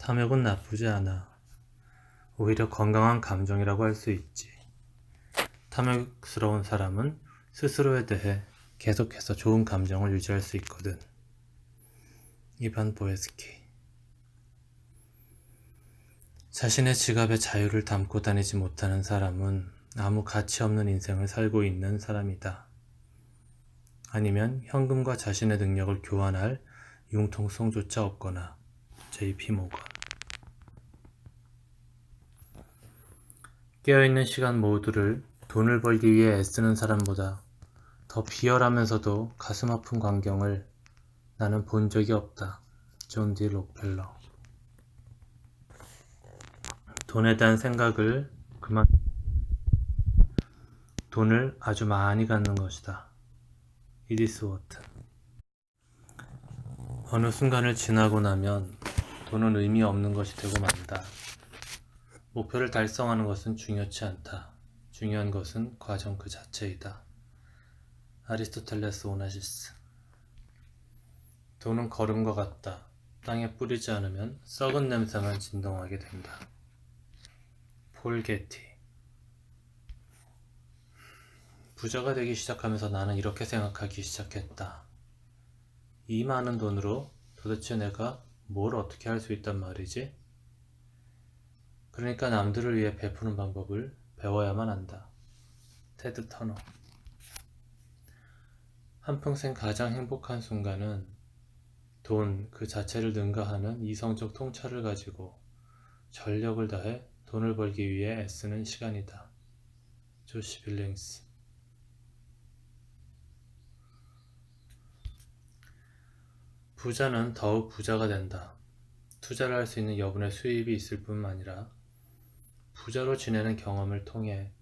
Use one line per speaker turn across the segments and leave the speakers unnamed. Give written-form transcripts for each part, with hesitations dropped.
탐욕은 나쁘지 않아. 오히려 건강한 감정이라고 할 수 있지. 탐욕스러운 사람은 스스로에 대해 계속해서 좋은 감정을 유지할 수 있거든. 이반 보에스키. 자신의 지갑에 자유를 담고 다니지 못하는 사람은 아무 가치 없는 인생을 살고 있는 사람이다. 아니면 현금과 자신의 능력을 교환할 융통성조차 없거나. JP 모건. 깨어있는 시간 모두를 돈을 벌기 위해 애쓰는 사람보다 더 비열하면서도 가슴 아픈 광경을 나는 본 적이 없다. 존 디 록펠러. 돈에 대한 생각을 그만 돈을 아주 많이 갖는 것이다. 이디스 워튼. 어느 순간을 지나고 나면 돈은 의미 없는 것이 되고 만다. 목표를 달성하는 것은 중요치 않다. 중요한 것은 과정 그 자체이다. 아리스토텔레스 오나시스. 돈은 거름과 같다. 땅에 뿌리지 않으면 썩은 냄새만 진동하게 된다. 폴 게티. 부자가 되기 시작하면서 나는 이렇게 생각하기 시작했다. 이 많은 돈으로 도대체 내가 뭘 어떻게 할 수 있단 말이지? 그러니까 남들을 위해 베푸는 방법을 배워야만 한다. 테드 터너. 한평생 가장 행복한 순간은 돈 그 자체를 능가하는 이성적 통찰을 가지고 전력을 다해 돈을 벌기 위해 애쓰는 시간이다. 조시 빌링스. 부자는 더욱 부자가 된다. 투자를 할 수 있는 여분의 수입이 있을 뿐만 아니라 부자로 지내는 경험을 통해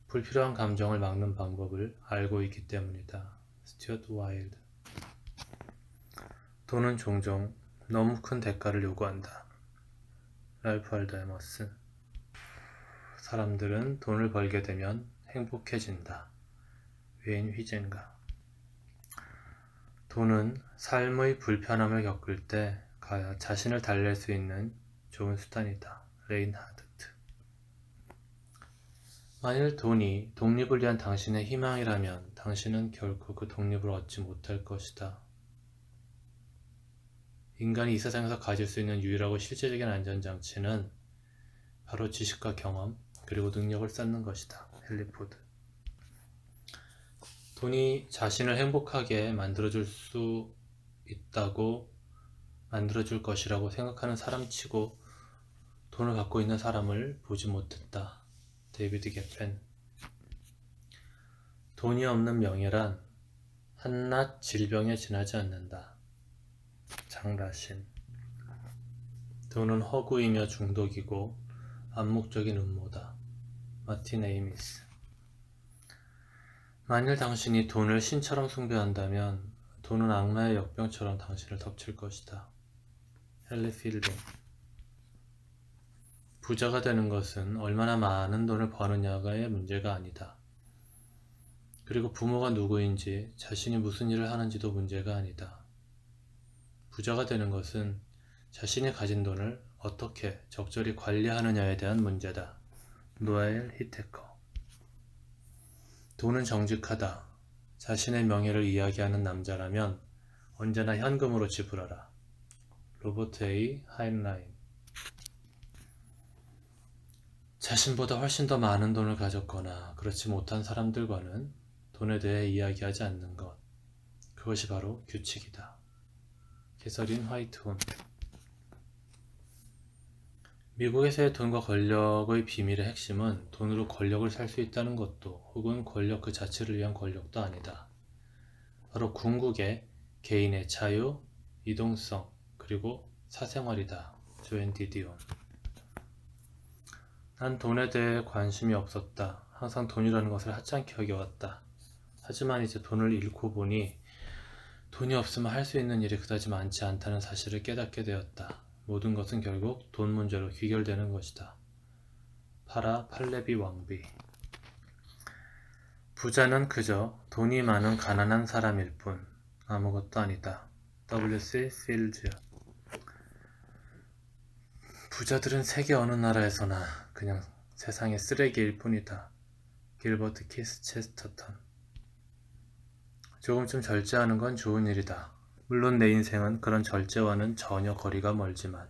불필요한 감정을 막는 방법을 알고 있기 때문이다. 스튜어트 와일드. 돈은 종종 너무 큰 대가를 요구한다. 랄프 알도 에머슨. 사람들은 돈을 벌게 되면 행복해진다. 웨인 휘젠가. 돈은 삶의 불편함을 겪을 때 자신을 달랠 수 있는 좋은 수단이다. 레인하드트. 만일 돈이 독립을 위한 당신의 희망이라면 당신은 결코 그 독립을 얻지 못할 것이다. 인간이 이 세상에서 가질 수 있는 유일하고 실제적인 안전장치는 바로 지식과 경험 그리고 능력을 쌓는 것이다. 헨리 포드. 돈이 자신을 행복하게 만들어줄 수 있다고 만들어줄 것이라고 생각하는 사람치고 돈을 갖고 있는 사람을 보지 못했다. 데이비드 게펜. 돈이 없는 명예란 한낱 질병에 지나지 않는다. 장라신. 돈은 허구이며 중독이고 암묵적인 음모다. 마틴 에이미스. 만일 당신이 돈을 신처럼 숭배한다면 돈은 악마의 역병처럼 당신을 덮칠 것이다. 헨리 필딩. 부자가 되는 것은 얼마나 많은 돈을 버느냐의 문제가 아니다. 그리고 부모가 누구인지 자신이 무슨 일을 하는지도 문제가 아니다. 부자가 되는 것은 자신이 가진 돈을 어떻게 적절히 관리하느냐에 대한 문제다. 노엘 히테커. 돈은 정직하다. 자신의 명예를 이야기하는 남자라면 언제나 현금으로 지불하라. 로버트 A. 하인라인. 자신보다 훨씬 더 많은 돈을 가졌거나 그렇지 못한 사람들과는 돈에 대해 이야기하지 않는 것. 그것이 바로 규칙이다. 캐서린 화이트혼. 미국에서의 돈과 권력의 비밀의 핵심은 돈으로 권력을 살 수 있다는 것도 혹은 권력 그 자체를 위한 권력도 아니다. 바로 궁극의 개인의 자유, 이동성, 그리고 사생활이다. 조앤 디디온. 난 돈에 대해 관심이 없었다. 항상 돈이라는 것을 하찮게 여겨왔다. 하지만 이제 돈을 잃고 보니 돈이 없으면 할 수 있는 일이 그다지 많지 않다는 사실을 깨닫게 되었다. 모든 것은 결국 돈 문제로 귀결되는 것이다. 파라 팔레비 왕비. 부자는 그저 돈이 많은 가난한 사람일 뿐 아무것도 아니다. W.C. 필즈. 부자들은 세계 어느 나라에서나 그냥 세상의 쓰레기일 뿐이다. 길버트 키스 체스터턴. 조금쯤 절제하는 건 좋은 일이다. 물론 내 인생은 그런 절제와는 전혀 거리가 멀지만.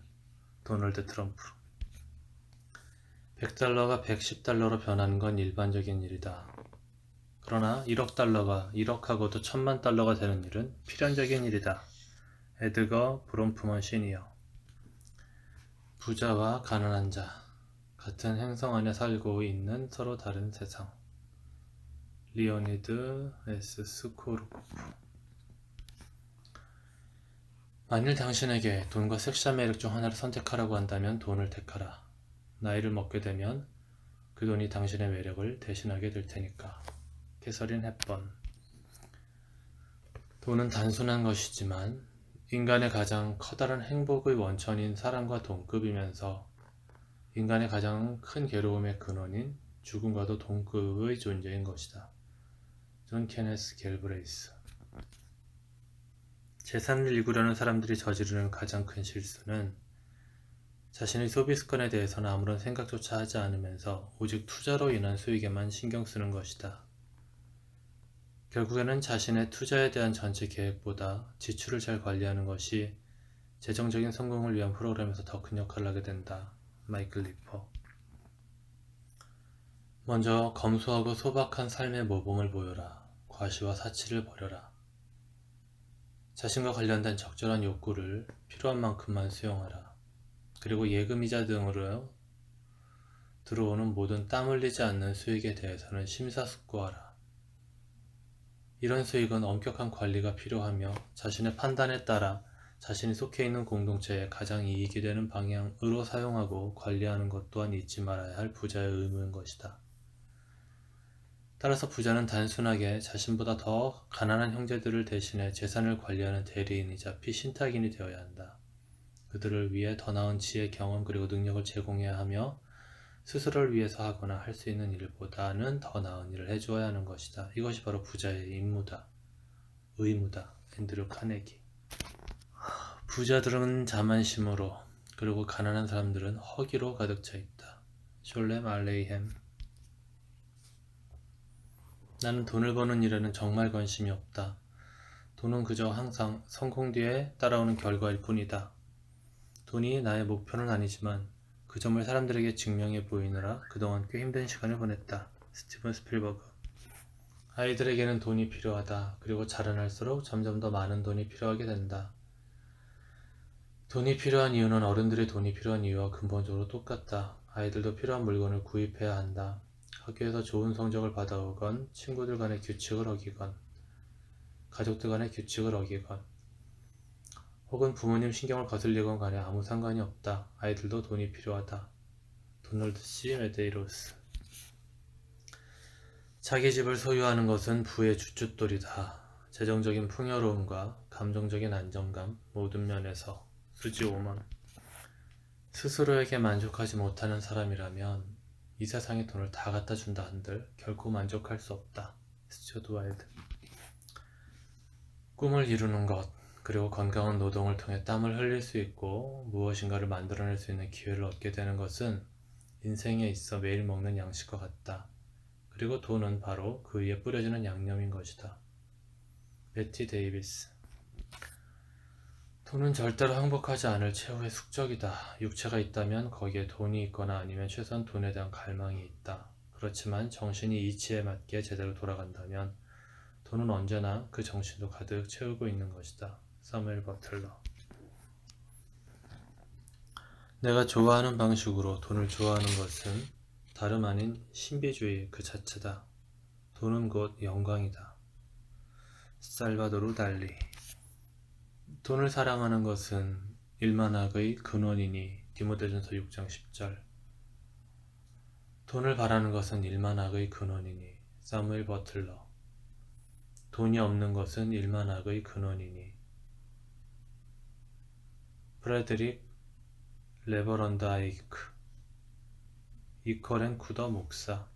도널드 트럼프. 100달러가 110달러로 변하는 건 일반적인 일이다. 그러나 1억 달러가 1억하고도 1000만 달러가 되는 일은 필연적인 일이다. 에드거 브롬프먼 시니어. 부자와 가난한 자, 같은 행성 안에 살고 있는 서로 다른 세상. 리오니드 S. 스코르코프. 만일 당신에게 돈과 섹시한 매력 중 하나를 선택하라고 한다면 돈을 택하라. 나이를 먹게 되면 그 돈이 당신의 매력을 대신하게 될 테니까. 캐서린 헵번. 돈은 단순한 것이지만 인간의 가장 커다란 행복의 원천인 사랑과 동급이면서 인간의 가장 큰 괴로움의 근원인 죽음과도 동급의 존재인 것이다. 존 케네스 갤브레이스. 재산을 일구려는 사람들이 저지르는 가장 큰 실수는 자신의 소비 습관에 대해서는 아무런 생각조차 하지 않으면서 오직 투자로 인한 수익에만 신경 쓰는 것이다. 결국에는 자신의 투자에 대한 전체 계획보다 지출을 잘 관리하는 것이 재정적인 성공을 위한 프로그램에서 더 큰 역할을 하게 된다. 마이클 리퍼. 먼저 검소하고 소박한 삶의 모범을 보여라. 과시와 사치를 버려라. 자신과 관련된 적절한 욕구를 필요한 만큼만 수용하라. 그리고 예금이자 등으로 들어오는 모든 땀 흘리지 않는 수익에 대해서는 심사숙고하라. 이런 수익은 엄격한 관리가 필요하며 자신의 판단에 따라 자신이 속해 있는 공동체에 가장 이익이 되는 방향으로 사용하고 관리하는 것 또한 잊지 말아야 할 부자의 의무인 것이다. 따라서 부자는 단순하게 자신보다 더 가난한 형제들을 대신해 재산을 관리하는 대리인이자 피신탁인이 되어야 한다. 그들을 위해 더 나은 지혜, 경험 그리고 능력을 제공해야 하며 스스로를 위해서 하거나 할 수 있는 일보다는 더 나은 일을 해주어야 하는 것이다. 이것이 바로 부자의 임무다. 의무다. 앤드류 카네기. 부자들은 자만심으로 그리고 가난한 사람들은 허기로 가득 차 있다. 숄렘 알레이햄. 나는 돈을 버는 일에는 정말 관심이 없다. 돈은 그저 항상 성공 뒤에 따라오는 결과일 뿐이다. 돈이 나의 목표는 아니지만 그 점을 사람들에게 증명해 보이느라 그동안 꽤 힘든 시간을 보냈다. 스티븐 스필버그. 아이들에게는 돈이 필요하다. 그리고 자라날수록 점점 더 많은 돈이 필요하게 된다. 돈이 필요한 이유는 어른들의 돈이 필요한 이유와 근본적으로 똑같다. 아이들도 필요한 물건을 구입해야 한다. 학교에서 좋은 성적을 받아오건, 친구들 간의 규칙을 어기건, 가족들 간의 규칙을 어기건, 혹은 부모님 신경을 거슬리건 간에 아무 상관이 없다. 아이들도 돈이 필요하다. 도널드 C. 메데이로스. 자기 집을 소유하는 것은 부의 주춧돌이다. 재정적인 풍요로움과 감정적인 안정감, 모든 면에서. 수지 오먼. 스스로에게 만족하지 못하는 사람이라면 이 세상에 돈을 다 갖다 준다 한들 결코 만족할 수 없다. 스튜어트 와일드. 꿈을 이루는 것, 그리고 건강한 노동을 통해 땀을 흘릴 수 있고 무엇인가를 만들어낼 수 있는 기회를 얻게 되는 것은 인생에 있어 매일 먹는 양식과 같다. 그리고 돈은 바로 그 위에 뿌려지는 양념인 것이다. 베티 데이비스. 돈은 절대로 행복하지 않을 최후의 숙적이다. 육체가 있다면 거기에 돈이 있거나 아니면 최소한 돈에 대한 갈망이 있다. 그렇지만 정신이 이치에 맞게 제대로 돌아간다면 돈은 언제나 그 정신도 가득 채우고 있는 것이다. 사무엘 버틀러. 내가 좋아하는 방식으로 돈을 좋아하는 것은 다름 아닌 신비주의 그 자체다. 돈은 곧 영광이다. 살바도르 달리. 돈을 사랑하는 것은 일만학의 근원이니 디모데전서 6장 10절. 돈을 바라는 것은 일만학의 근원이니 사무엘 버틀러. 돈이 없는 것은 일만학의 근원이니 프레드릭 레버런드 아이크. 이커렌 쿠더 목사.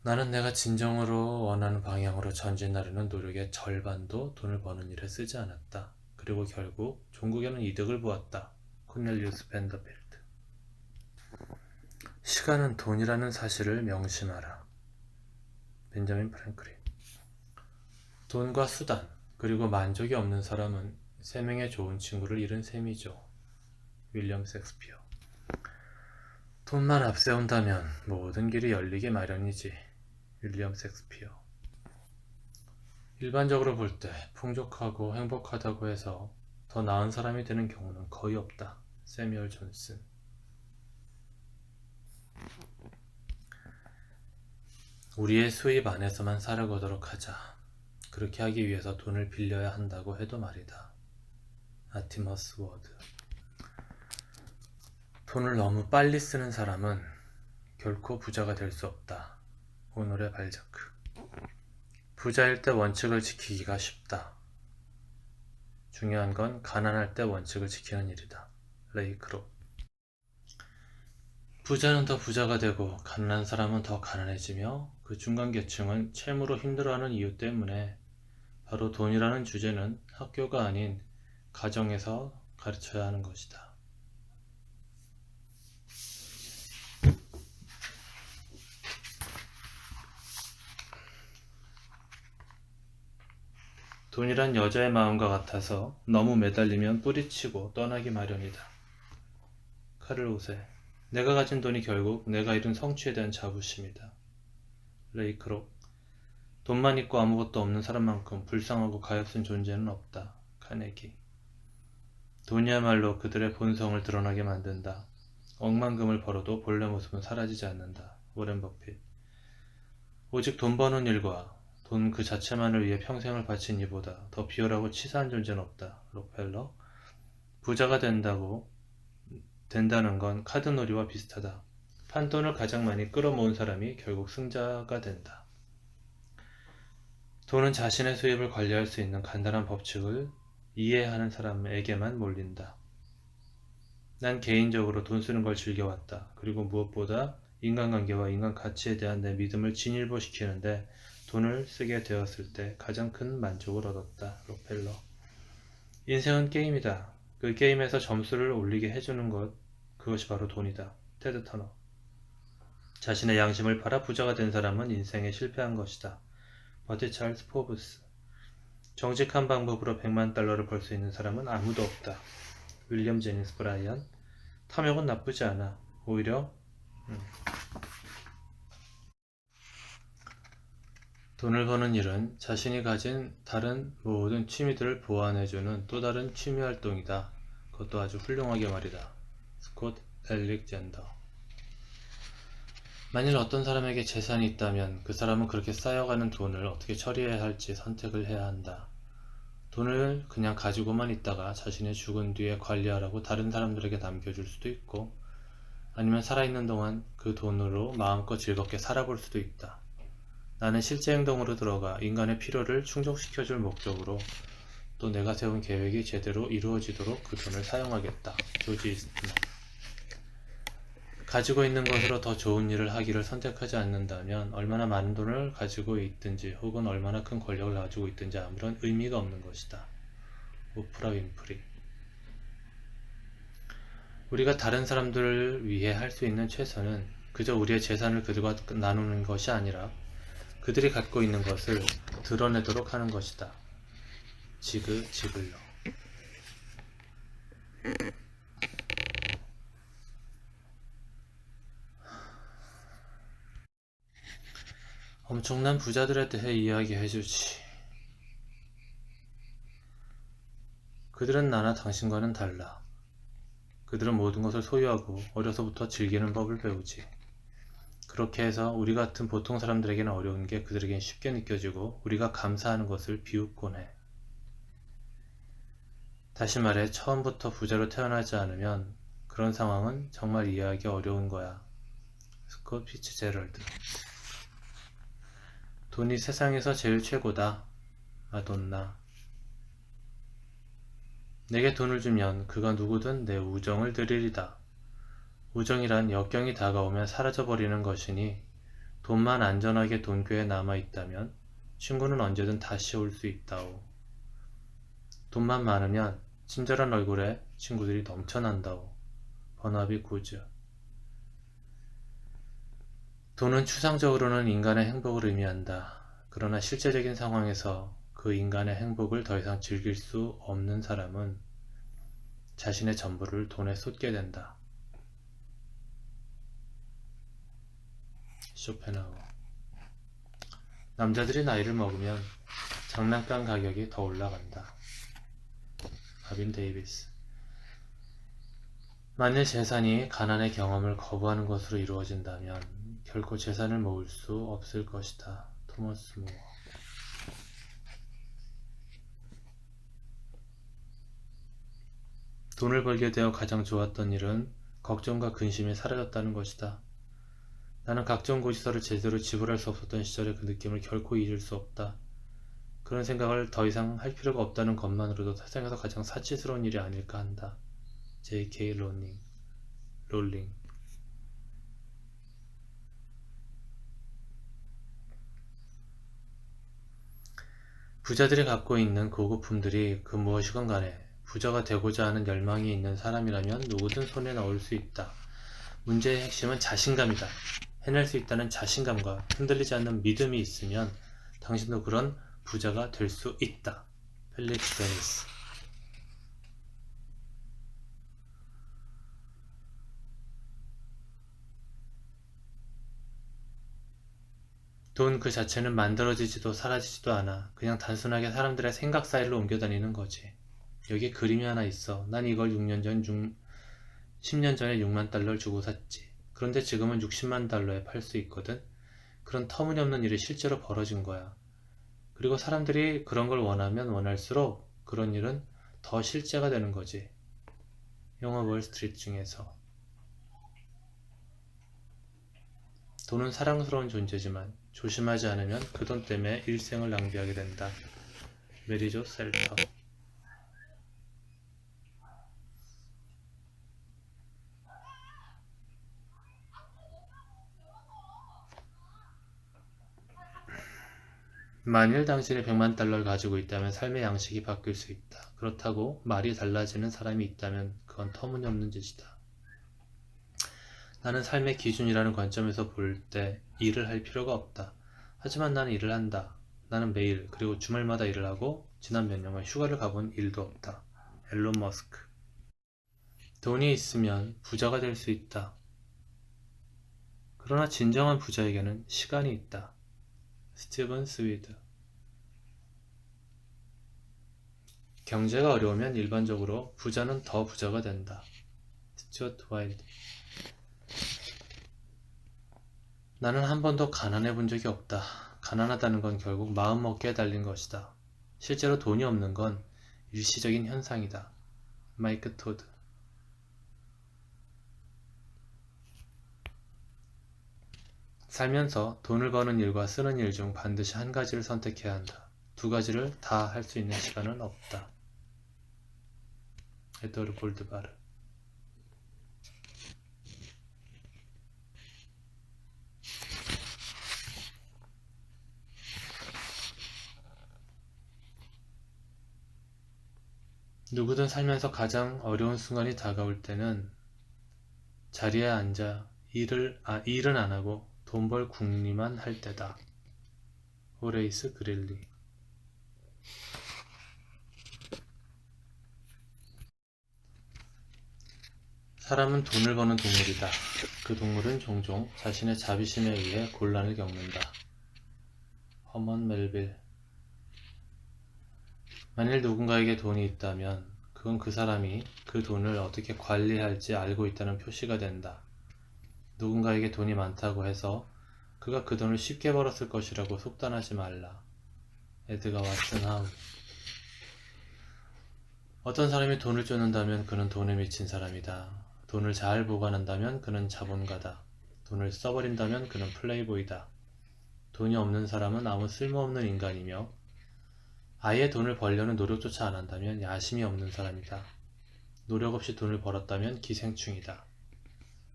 나는 내가 진정으로 원하는 방향으로 전진하려는 노력의 절반도 돈을 버는 일에 쓰지 않았다. 그리고 결국 종국에는 이득을 보았다. 코넬리우스 밴더빌트. 시간은 돈이라는 사실을 명심하라. 벤자민 프랭클린. 돈과 수단, 그리고 만족이 없는 사람은 세 명의 좋은 친구를 잃은 셈이죠. 윌리엄 셰익스피어. 돈만 앞세운다면 모든 길이 열리기 마련이지. 윌리엄 셰익스피어. 일반적으로 볼 때 풍족하고 행복하다고 해서 더 나은 사람이 되는 경우는 거의 없다. 세뮤얼 존슨. 우리의 수입 안에서만 살아가도록 하자. 그렇게 하기 위해서 돈을 빌려야 한다고 해도 말이다. 아티머스 워드. 돈을 너무 빨리 쓰는 사람은 결코 부자가 될 수 없다. 오노레 발자크. 부자일 때 원칙을 지키기가 쉽다. 중요한 건 가난할 때 원칙을 지키는 일이다. 레이 크롭. 부자는 더 부자가 되고 가난한 사람은 더 가난해지며 그 중간계층은 채무로 힘들어하는 이유 때문에 바로 돈이라는 주제는 학교가 아닌 가정에서 가르쳐야 하는 것이다. 돈이란 여자의 마음과 같아서 너무 매달리면 뿌리치고 떠나기 마련이다. 카를 오세. 내가 가진 돈이 결국 내가 이룬 성취에 대한 자부심이다. 레이 크롭. 돈만 있고 아무것도 없는 사람만큼 불쌍하고 가엾은 존재는 없다. 카네기. 돈이야말로 그들의 본성을 드러나게 만든다. 억만금을 벌어도 본래 모습은 사라지지 않는다. 워렌 버핏. 오직 돈 버는 일과 돈 그 자체만을 위해 평생을 바친 이보다 더 비열하고 치사한 존재는 없다. 록펠러. 부자가 된다는 건 카드놀이와 비슷하다. 판돈을 가장 많이 끌어모은 사람이 결국 승자가 된다. 돈은 자신의 수입을 관리할 수 있는 간단한 법칙을 이해하는 사람에게만 몰린다. 난 개인적으로 돈 쓰는 걸 즐겨왔다. 그리고 무엇보다 인간관계와 인간 가치에 대한 내 믿음을 진일보시키는데 돈을 쓰게 되었을 때 가장 큰 만족을 얻었다. 록펠러. 인생은 게임이다. 그 게임에서 점수를 올리게 해주는 것, 그것이 바로 돈이다. 테드 터너. 자신의 양심을 팔아 부자가 된 사람은 인생에 실패한 것이다. 버티 찰스 포브스. 정직한 방법으로 $1,000,000를 벌 수 있는 사람은 아무도 없다. 윌리엄 제니스 브라이언. 탐욕은 나쁘지 않아. 오히려 돈을 버는 일은 자신이 가진 다른 모든 취미들을 보완해주는 또 다른 취미활동이다. 그것도 아주 훌륭하게 말이다. 스콧 엘릭젠더. 만일 어떤 사람에게 재산이 있다면 그 사람은 그렇게 쌓여가는 돈을 어떻게 처리해야 할지 선택을 해야 한다. 돈을 그냥 가지고만 있다가 자신이 죽은 뒤에 관리하라고 다른 사람들에게 남겨줄 수도 있고 아니면 살아있는 동안 그 돈으로 마음껏 즐겁게 살아볼 수도 있다. 나는 실제 행동으로 들어가 인간의 필요를 충족시켜줄 목적으로 또 내가 세운 계획이 제대로 이루어지도록 그 돈을 사용하겠다. 조지 이스트만. 가지고 있는 것으로 더 좋은 일을 하기를 선택하지 않는다면 얼마나 많은 돈을 가지고 있든지 혹은 얼마나 큰 권력을 가지고 있든지 아무런 의미가 없는 것이다. 오프라 윈프리. 우리가 다른 사람들을 위해 할 수 있는 최선은 그저 우리의 재산을 그들과 나누는 것이 아니라 그들이 갖고 있는 것을 드러내도록 하는 것이다. 지그 지글러. 엄청난 부자들에 대해 이야기해주지. 그들은 나나 당신과는 달라. 그들은 모든 것을 소유하고 어려서부터 즐기는 법을 배우지. 그렇게 해서 우리 같은 보통 사람들에게는 어려운 게 그들에겐 쉽게 느껴지고 우리가 감사하는 것을 비웃곤 해. 다시 말해 처음부터 부자로 태어나지 않으면 그런 상황은 정말 이해하기 어려운 거야. 스콧 피츠제럴드. 돈이 세상에서 제일 최고다. 마돈나. 내게 돈을 주면 그가 누구든 내 우정을 드리리다. 우정이란 역경이 다가오면 사라져버리는 것이니 돈만 안전하게 돈궤에 남아있다면 친구는 언제든 다시 올 수 있다오. 돈만 많으면 친절한 얼굴에 친구들이 넘쳐난다오. 버나비 구즈. 돈은 추상적으로는 인간의 행복을 의미한다. 그러나 실제적인 상황에서 그 인간의 행복을 더 이상 즐길 수 없는 사람은 자신의 전부를 돈에 쏟게 된다. 쇼펜하우어. 남자들이 나이를 먹으면 장난감 가격이 더 올라간다. 가빈 데이비스. 만일 재산이 가난의 경험을 거부하는 것으로 이루어진다면 결코 재산을 모을 수 없을 것이다. 토머스 무어. 돈을 벌게 되어 가장 좋았던 일은 걱정과 근심이 사라졌다는 것이다. 나는 각종 고지서를 제대로 지불할 수 없었던 시절의 그 느낌을 결코 잊을 수 없다. 그런 생각을 더 이상 할 필요가 없다는 것만으로도 세상에서 가장 사치스러운 일이 아닐까 한다. J.K. 롤링. 부자들이 갖고 있는 고급품들이 그 무엇이건 간에 부자가 되고자 하는 열망이 있는 사람이라면 누구든 손에 넣을 수 있다. 문제의 핵심은 자신감이다. 해낼 수 있다는 자신감과 흔들리지 않는 믿음이 있으면 당신도 그런 부자가 될 수 있다. 펠릭스 베니스. 돈 그 자체는 만들어지지도 사라지지도 않아. 그냥 단순하게 사람들의 생각 사이로 옮겨다니는 거지. 여기 그림이 하나 있어. 난 이걸 10년 전에 6만 달러를 주고 샀지. 그런데 지금은 60만 달러에 팔 수 있거든. 그런 터무니없는 일이 실제로 벌어진 거야. 그리고 사람들이 그런 걸 원하면 원할수록 그런 일은 더 실제가 되는 거지. 영화 월스트리트 중에서. 돈은 사랑스러운 존재지만 조심하지 않으면 그 돈 때문에 일생을 낭비하게 된다. 메리조 셀터. 만일 당신이 100만 달러를 가지고 있다면 삶의 양식이 바뀔 수 있다. 그렇다고 말이 달라지는 사람이 있다면 그건 터무니없는 짓이다. 나는 삶의 기준이라는 관점에서 볼 때 일을 할 필요가 없다. 하지만 나는 일을 한다. 나는 매일 그리고 주말마다 일을 하고 지난 몇 년간 휴가를 가본 일도 없다. 앨런 머스크. 돈이 있으면 부자가 될 수 있다. 그러나 진정한 부자에게는 시간이 있다. 스티븐 스위드. 경제가 어려우면 일반적으로 부자는 더 부자가 된다. 스튜어트 와일드. 나는 한 번도 가난해 본 적이 없다. 가난하다는 건 결국 마음먹기에 달린 것이다. 실제로 돈이 없는 건 일시적인 현상이다. 마이크 토드. 살면서 돈을 버는 일과 쓰는 일 중 반드시 한 가지를 선택해야 한다. 두 가지를 다 할 수 있는 시간은 없다. 에드워드 골드바르. 누구든 살면서 가장 어려운 순간이 다가올 때는 자리에 앉아 일은 안 하고 돈 벌 궁리만 할 때다. 호레이스 그릴리. 사람은 돈을 버는 동물이다. 그 동물은 종종 자신의 자비심에 의해 곤란을 겪는다. 허먼 멜빌. 만일 누군가에게 돈이 있다면 그건 그 사람이 그 돈을 어떻게 관리할지 알고 있다는 표시가 된다. 누군가에게 돈이 많다고 해서 그가 그 돈을 쉽게 벌었을 것이라고 속단하지 말라. 에드가 왓슨 하우. 어떤 사람이 돈을 쫓는다면 그는 돈에 미친 사람이다. 돈을 잘 보관한다면 그는 자본가다. 돈을 써버린다면 그는 플레이보이다. 돈이 없는 사람은 아무 쓸모없는 인간이며 아예 돈을 벌려는 노력조차 안 한다면 야심이 없는 사람이다. 노력 없이 돈을 벌었다면 기생충이다.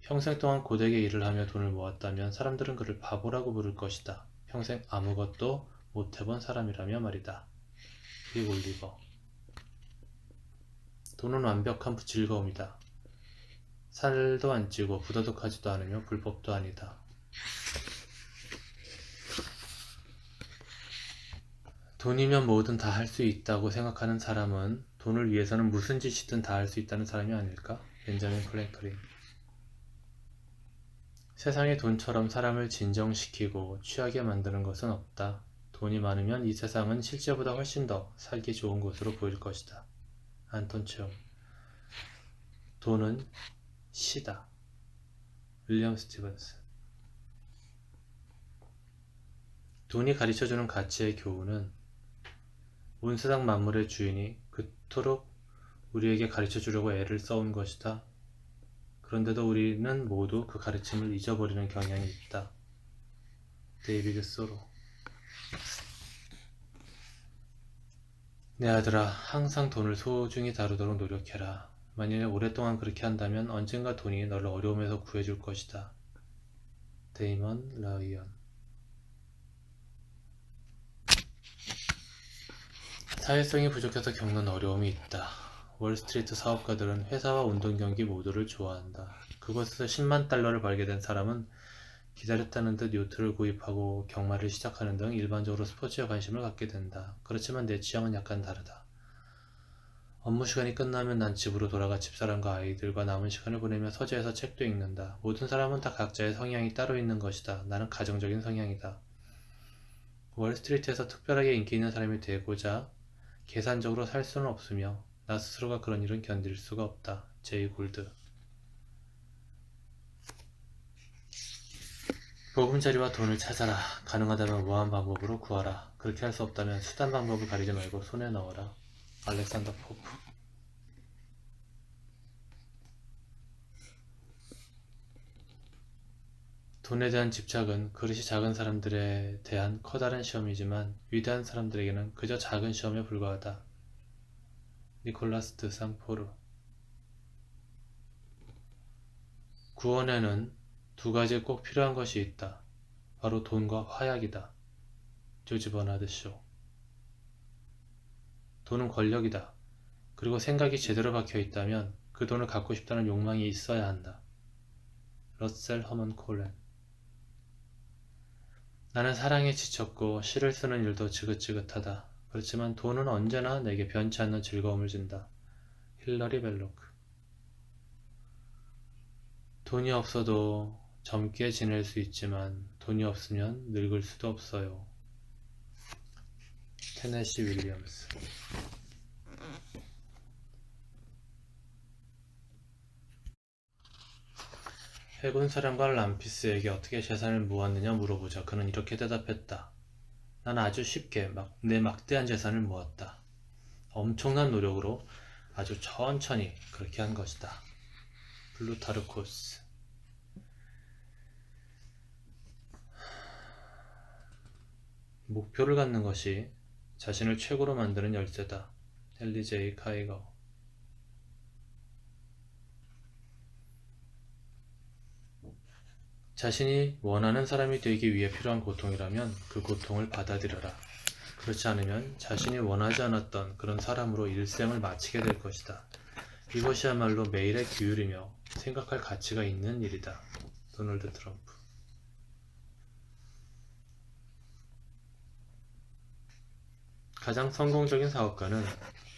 평생 동안 고되게 일을 하며 돈을 모았다면 사람들은 그를 바보라고 부를 것이다. 평생 아무것도 못 해본 사람이라며 말이다. 빅 올리버. 돈은 완벽한 즐거움이다. 살도 안 찌고 부도덕하지도 않으며 불법도 아니다. 돈이면 뭐든 다 할 수 있다고 생각하는 사람은 돈을 위해서는 무슨 짓이든 다 할 수 있다는 사람이 아닐까? 벤자민 프랭클린. 세상에 돈처럼 사람을 진정시키고 취하게 만드는 것은 없다. 돈이 많으면 이 세상은 실제보다 훨씬 더 살기 좋은 곳으로 보일 것이다. 안톤 체험. 돈은 시다. 윌리엄 스티븐스. 돈이 가르쳐주는 가치의 교훈은 온 세상 만물의 주인이 그토록 우리에게 가르쳐주려고 애를 써온 것이다. 그런데도 우리는 모두 그 가르침을 잊어버리는 경향이 있다. 데이비드 소로. 내 아들아, 항상 돈을 소중히 다루도록 노력해라. 만일 오랫동안 그렇게 한다면 언젠가 돈이 너를 어려움에서 구해줄 것이다. 데이먼 라이언. 사회성이 부족해서 겪는 어려움이 있다. 월스트리트 사업가들은 회사와 운동 경기 모두를 좋아한다. 그곳에서 10만 달러를 벌게 된 사람은 기다렸다는 듯 요트를 구입하고 경마를 시작하는 등 일반적으로 스포츠에 관심을 갖게 된다. 그렇지만 내 취향은 약간 다르다. 업무 시간이 끝나면 난 집으로 돌아가 집사람과 아이들과 남은 시간을 보내며 서재에서 책도 읽는다. 모든 사람은 다 각자의 성향이 따로 있는 것이다. 나는 가정적인 성향이다. 월스트리트에서 특별하게 인기 있는 사람이 되고자 계산적으로 살 수는 없으며 나 스스로가 그런 일은 견딜 수가 없다. 제이 골드. 보금자리와 돈을 찾아라. 가능하다면 우아한 방법으로 구하라. 그렇게 할 수 없다면 수단 방법을 가리지 말고 손에 넣어라. 알렉산더 포프. 돈에 대한 집착은 그릇이 작은 사람들에 대한 커다란 시험이지만 위대한 사람들에게는 그저 작은 시험에 불과하다. 니콜라스 드 상포르. 구원에는 두 가지 꼭 필요한 것이 있다. 바로 돈과 화약이다. 조지 버나드 쇼. 돈은 권력이다. 그리고 생각이 제대로 박혀 있다면 그 돈을 갖고 싶다는 욕망이 있어야 한다. 러셀 허먼 콜렌. 나는 사랑에 지쳤고 시를 쓰는 일도 지긋지긋하다. 그렇지만 돈은 언제나 내게 변치 않는 즐거움을 준다. 힐러리 벨로크. 돈이 없어도 젊게 지낼 수 있지만 돈이 없으면 늙을 수도 없어요. 테네시 윌리엄스. 해군 사령관 람피스에게 어떻게 재산을 모았느냐 물어보자 그는 이렇게 대답했다. 난 아주 쉽게 내 막대한 재산을 모았다. 엄청난 노력으로 아주 천천히 그렇게 한 것이다. 플루타르코스. 목표를 갖는 것이 자신을 최고로 만드는 열쇠다. 헨리 제이 카이거. 자신이 원하는 사람이 되기 위해 필요한 고통이라면 그 고통을 받아들여라. 그렇지 않으면 자신이 원하지 않았던 그런 사람으로 일생을 마치게 될 것이다. 이것이야말로 매일의 규율이며 생각할 가치가 있는 일이다. 도널드 트럼프. 가장 성공적인 사업가는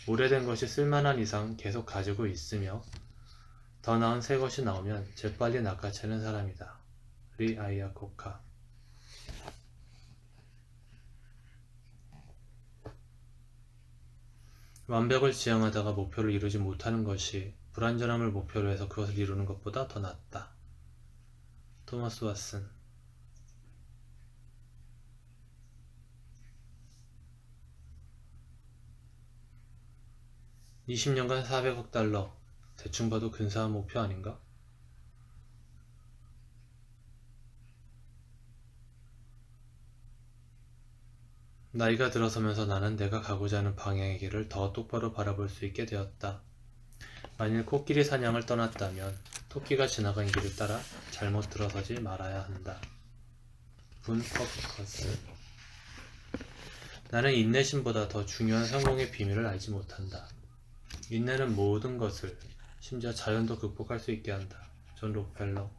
오래된 것이 쓸만한 이상 계속 가지고 있으며 더 나은 새 것이 나오면 재빨리 낚아채는 사람이다. 리 아이아코카. 완벽을 지향하다가 목표를 이루지 못하는 것이 불완전함을 목표로 해서 그것을 이루는 것보다 더 낫다. 토마스 왓슨. (20년간) 400억 달러. 대충 봐도 근사한 목표 아닌가? 나이가 들어서면서 나는 내가 가고자 하는 방향의 길을 더 똑바로 바라볼 수 있게 되었다. 만일 코끼리 사냥을 떠났다면 토끼가 지나간 길을 따라 잘못 들어서지 말아야 한다. 분 퍼프커스. 나는 인내심보다 더 중요한 성공의 비밀을 알지 못한다. 인내는 모든 것을, 심지어 자연도 극복할 수 있게 한다. 존 록펠러.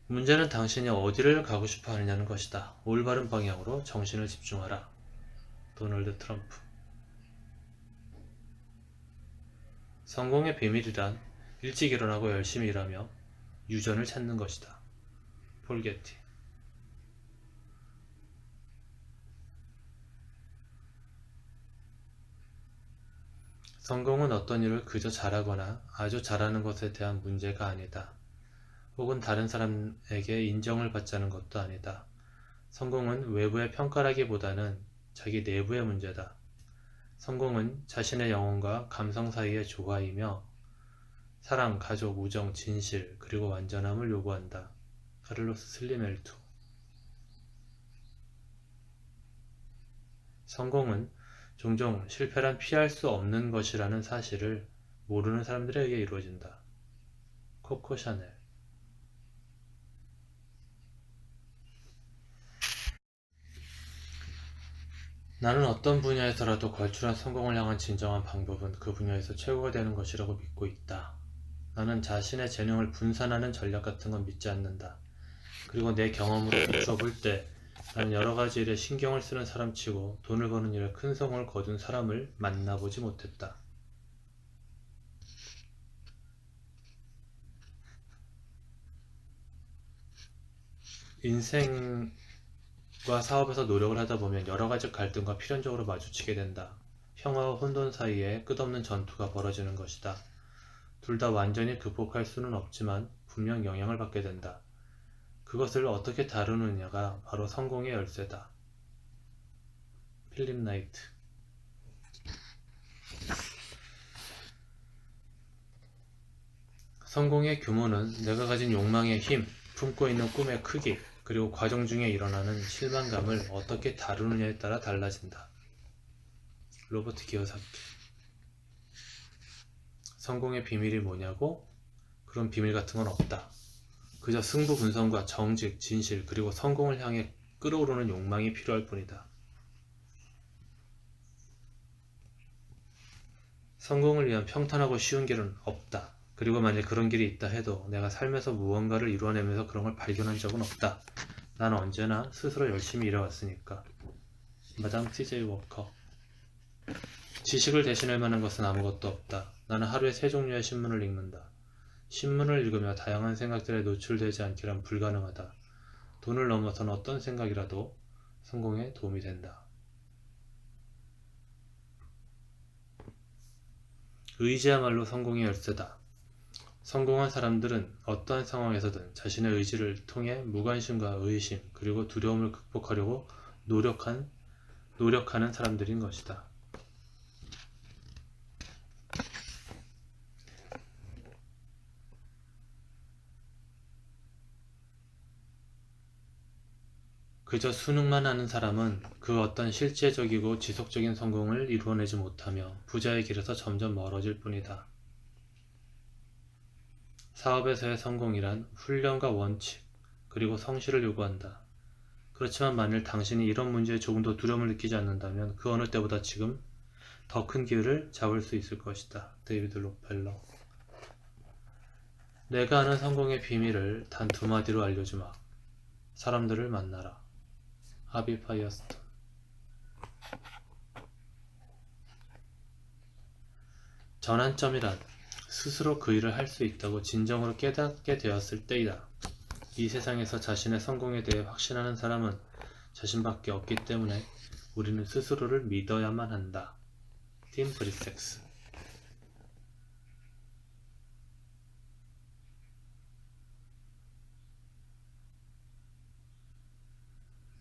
문제는 당신이 어디를 가고 싶어 하느냐는 것이다. 올바른 방향으로 정신을 집중하라. 도널드 트럼프. 성공의 비밀이란 일찍 일어나고 열심히 일하며 유전을 찾는 것이다. 폴 게티. 성공은 어떤 일을 그저 잘하거나 아주 잘하는 것에 대한 문제가 아니다. 혹은 다른 사람에게 인정을 받자는 것도 아니다. 성공은 외부의 평가라기보다는 자기 내부의 문제다. 성공은 자신의 영혼과 감성 사이의 조화이며 사랑, 가족, 우정, 진실, 그리고 완전함을 요구한다. 카를로스 슬림 엘투. 성공은 종종 실패란 피할 수 없는 것이라는 사실을 모르는 사람들에 의해 이루어진다. 코코 샤넬. 나는 어떤 분야에서라도 걸출한 성공을 향한 진정한 방법은 그 분야에서 최고가 되는 것이라고 믿고 있다. 나는 자신의 재능을 분산하는 전략 같은 건 믿지 않는다. 그리고 내 경험으로 비추어 볼 때 나는 여러 가지 일에 신경을 쓰는 사람치고 돈을 버는 일에 큰 성공을 거둔 사람을 만나보지 못했다. 인생과 사업에서 노력을 하다 보면 여러 가지 갈등과 필연적으로 마주치게 된다. 평화와 혼돈 사이에 끝없는 전투가 벌어지는 것이다. 둘 다 완전히 극복할 수는 없지만 분명 영향을 받게 된다. 그것을 어떻게 다루느냐가 바로 성공의 열쇠다. 필립 나이트. 성공의 규모는 내가 가진 욕망의 힘, 품고 있는 꿈의 크기, 그리고 과정 중에 일어나는 실망감을 어떻게 다루느냐에 따라 달라진다. 로버트 기요사키. 성공의 비밀이 뭐냐고? 그런 비밀 같은 건 없다. 그저 승부분성과 정직, 진실, 그리고 성공을 향해 끓어오르는 욕망이 필요할 뿐이다. 성공을 위한 평탄하고 쉬운 길은 없다. 그리고 만약 그런 길이 있다 해도 내가 삶에서 무언가를 이뤄내면서 그런 걸 발견한 적은 없다. 나는 언제나 스스로 열심히 일해왔으니까. 마담 TJ 워커. 지식을 대신할 만한 것은 아무것도 없다. 나는 하루에 3종류의 신문을 읽는다. 신문을 읽으며 다양한 생각들에 노출되지 않기란 불가능하다. 돈을 넘어선 어떤 생각이라도 성공에 도움이 된다. 의지야말로 성공의 열쇠다. 성공한 사람들은 어떠한 상황에서든 자신의 의지를 통해 무관심과 의심 그리고 두려움을 극복하려고 노력하는 사람들인 것이다. 그저 수능만 하는 사람은 그 어떤 실제적이고 지속적인 성공을 이루어내지 못하며 부자의 길에서 점점 멀어질 뿐이다. 사업에서의 성공이란 훈련과 원칙, 그리고 성실을 요구한다. 그렇지만 만일 당신이 이런 문제에 조금 더 두려움을 느끼지 않는다면 그 어느 때보다 지금 더 큰 기회를 잡을 수 있을 것이다. 데이비드 록펠러. 내가 아는 성공의 비밀을 단 2마디로 알려주마. 사람들을 만나라. 하비 파이어스톤. 전환점이란 스스로 그 일을 할 수 있다고 진정으로 깨닫게 되었을 때이다. 이 세상에서 자신의 성공에 대해 확신하는 사람은 자신밖에 없기 때문에 우리는 스스로를 믿어야만 한다. 팀 브리섹스.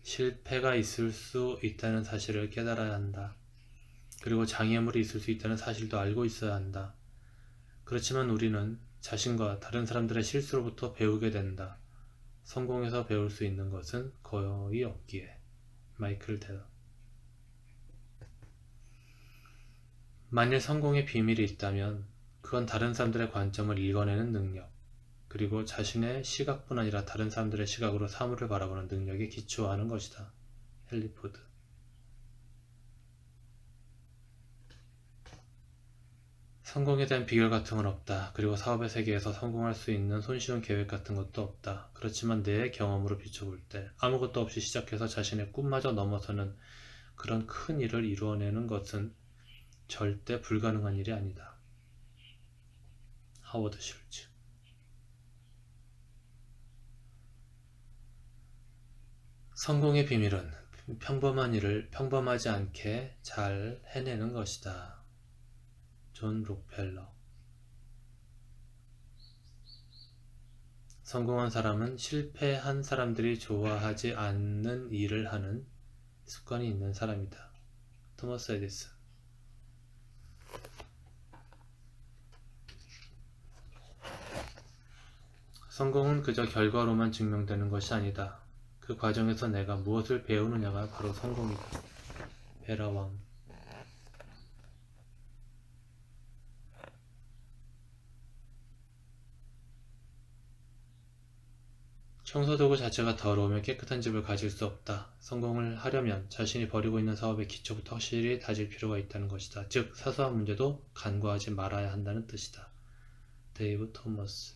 실패가 있을 수 있다는 사실을 깨달아야 한다. 그리고 장애물이 있을 수 있다는 사실도 알고 있어야 한다. 그렇지만 우리는 자신과 다른 사람들의 실수로부터 배우게 된다. 성공에서 배울 수 있는 것은 거의 없기에. 마이클 델러. 만일 성공의 비밀이 있다면 그건 다른 사람들의 관점을 읽어내는 능력, 그리고 자신의 시각뿐 아니라 다른 사람들의 시각으로 사물을 바라보는 능력에 기초하는 것이다. 헨리 포드. 성공에 대한 비결 같은 건 없다. 그리고 사업의 세계에서 성공할 수 있는 손쉬운 계획 같은 것도 없다. 그렇지만 내 경험으로 비춰볼 때 아무것도 없이 시작해서 자신의 꿈마저 넘어서는 그런 큰 일을 이루어내는 것은 절대 불가능한 일이 아니다. 하워드 슐츠. 성공의 비밀은 평범한 일을 평범하지 않게 잘 해내는 것이다. 존 록펠러. 성공한 사람은 실패한 사람들이 좋아하지 않는 일을 하는 습관이 있는 사람이다. 토머스 에디슨. 성공은 그저 결과로만 증명되는 것이 아니다. 그 과정에서 내가 무엇을 배우느냐가 바로 성공이다. 베라왕. 청소도구 자체가 더러우면 깨끗한 집을 가질 수 없다. 성공을 하려면 자신이 벌이고 있는 사업의 기초부터 확실히 다질 필요가 있다는 것이다. 즉, 사소한 문제도 간과하지 말아야 한다는 뜻이다. 데이브 토머스.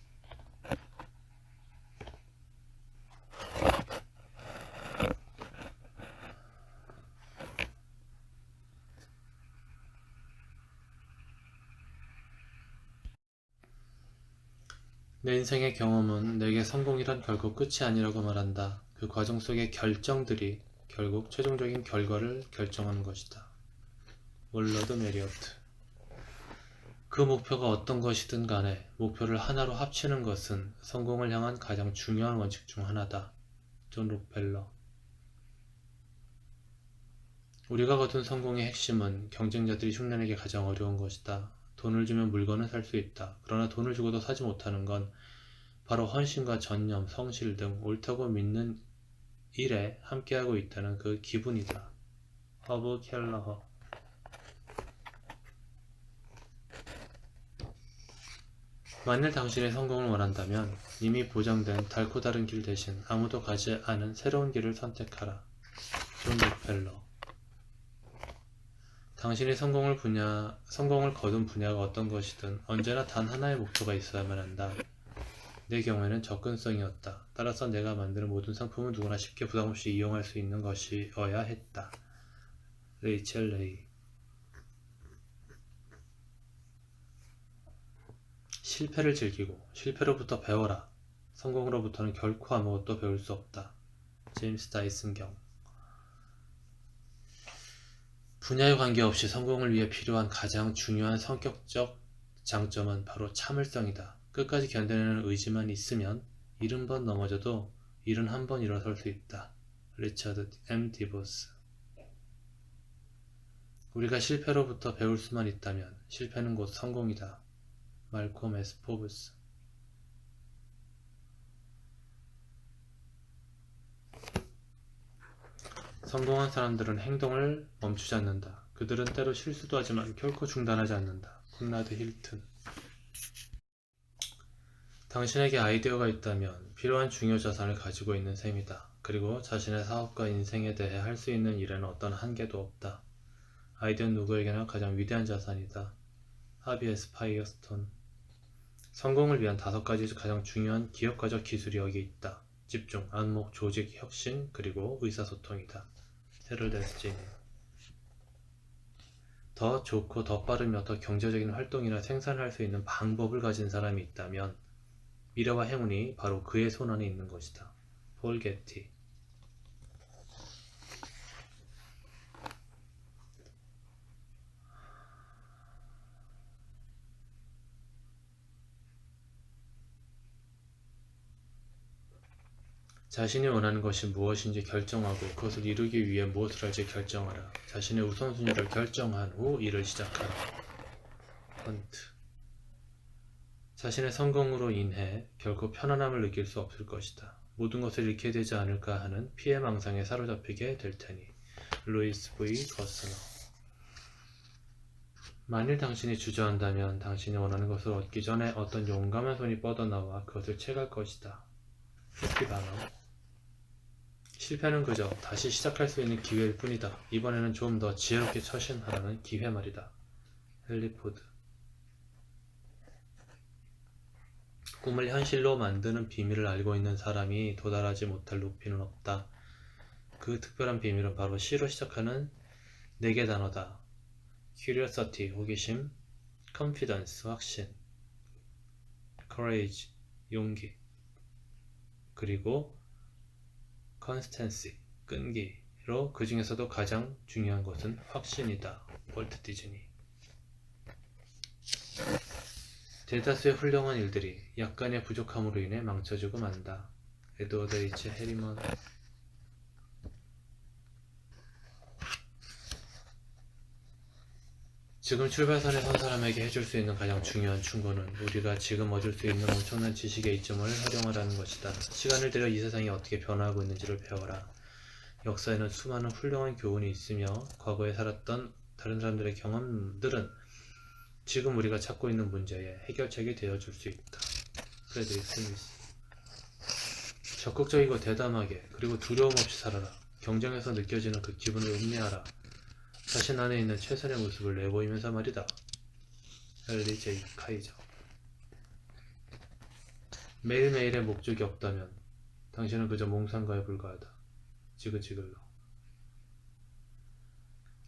내 인생의 경험은 내게 성공이란 결국 끝이 아니라고 말한다. 그 과정 속의 결정들이 결국 최종적인 결과를 결정하는 것이다. 월러드 메리어트. 그 목표가 어떤 것이든 간에 목표를 하나로 합치는 것은 성공을 향한 가장 중요한 원칙 중 하나다. 존 록펠러. 우리가 거둔 성공의 핵심은 경쟁자들이 흉내내기 가장 어려운 것이다. 돈을 주면 물건을 살 수 있다. 그러나 돈을 주고도 사지 못하는 건 바로 헌신과 전념, 성실 등 옳다고 믿는 일에 함께하고 있다는 그 기분이다. 허브 켈러허. 만일 당신이 성공을 원한다면 이미 보장된 달고 다른 길 대신 아무도 가지 않은 새로운 길을 선택하라. 존 록펠러. 당신이 성공을 거둔 분야가 어떤 것이든 언제나 단 하나의 목표가 있어야만 한다. 내 경우에는 접근성이었다. 따라서 내가 만드는 모든 상품은 누구나 쉽게 부담없이 이용할 수 있는 것이어야 했다. 레이첼 레이. 실패를 즐기고 실패로부터 배워라. 성공으로부터는 결코 아무것도 배울 수 없다. 제임스 다이슨 경. 분야에 관계없이 성공을 위해 필요한 가장 중요한 성격적 장점은 바로 참을성이다. 끝까지 견뎌내는 의지만 있으면 70번 넘어져도 71번 일어설 수 있다. 리처드 M. 디보스. 우리가 실패로부터 배울 수만 있다면 실패는 곧 성공이다. 말콤 S. 포브스. 성공한 사람들은 행동을 멈추지 않는다. 그들은 때로 실수도 하지만 결코 중단하지 않는다. 콘라드 힐튼. 당신에게 아이디어가 있다면 필요한 중요 자산을 가지고 있는 셈이다. 그리고 자신의 사업과 인생에 대해 할 수 있는 일에는 어떤 한계도 없다. 아이디어는 누구에게나 가장 위대한 자산이다. 하비 에스 파이어스톤. 성공을 위한 5가지 가장 중요한 기업가적 기술이 여기 있다. 집중, 안목, 조직, 혁신, 그리고 의사소통이다. 헤럴드 S. 제니. 더 좋고 더 빠르며 더 경제적인 활동이나 생산을 할 수 있는 방법을 가진 사람이 있다면 미래와 행운이 바로 그의 손 안에 있는 것이다. 폴 게티. 자신이 원하는 것이 무엇인지 결정하고 그것을 이루기 위해 무엇을 할지 결정하라. 자신의 우선순위를 결정한 후 일을 시작하라. 헌트. 자신의 성공으로 인해 결코 편안함을 느낄 수 없을 것이다. 모든 것을 잃게 되지 않을까 하는 피해망상에 사로잡히게 될 테니. 루이스 V. 거스너. 만일 당신이 주저한다면 당신이 원하는 것을 얻기 전에 어떤 용감한 손이 뻗어나와 그것을 채갈 것이다. 스티바너. 실패는 그저 다시 시작할 수 있는 기회일 뿐이다. 이번에는 좀 더 지혜롭게 처신하라는 기회 말이다. 헨리 포드. 꿈을 현실로 만드는 비밀을 알고 있는 사람이 도달하지 못할 높이는 없다. 그 특별한 비밀은 바로 C로 시작하는 4개 단어다. Curiosity, 호기심, Confidence, 확신, Courage, 용기, 그리고 Constancy, 끈기로 그 중에서도 가장 중요한 것은 확신이다. 월트 디즈니. 대다수의 훌륭한 일들이 약간의 부족함으로 인해 망쳐지고 만다. 에드워드 H. 해리먼. 지금 출발선에 선 사람에게 해줄 수 있는 가장 중요한 충고는 우리가 지금 얻을 수 있는 엄청난 지식의 이점을 활용하라는 것이다. 시간을 들여 이 세상이 어떻게 변화하고 있는지를 배워라. 역사에는 수많은 훌륭한 교훈이 있으며 과거에 살았던 다른 사람들의 경험들은 지금 우리가 찾고 있는 문제의 해결책이 되어줄 수 있다. 프레드릭 스미스. 적극적이고 대담하게 그리고 두려움 없이 살아라. 경쟁에서 느껴지는 그 기분을 음미하라. 자신 안에 있는 최선의 모습을 내보이면서 말이다. 헨리 제이 카이저. 매일매일의 목적이 없다면 당신은 그저 몽상가에 불과하다. 지그지글로.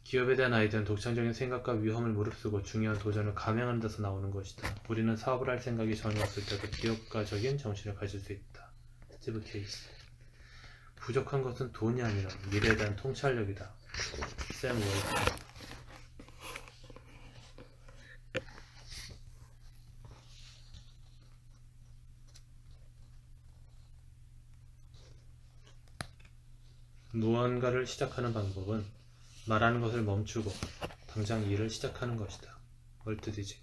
기업에 대한 아이디어는 독창적인 생각과 위험을 무릅쓰고 중요한 도전을 감행하는 데서 나오는 것이다. 우리는 사업을 할 생각이 전혀 없을 때도 기업가적인 정신을 가질 수 있다. 스티브 케이스. 부족한 것은 돈이 아니라 미래에 대한 통찰력이다. 샘 월튼. 무언가를 시작하는 방법은 말하는 것을 멈추고 당장 일을 시작하는 것이다. 월트 디즈니.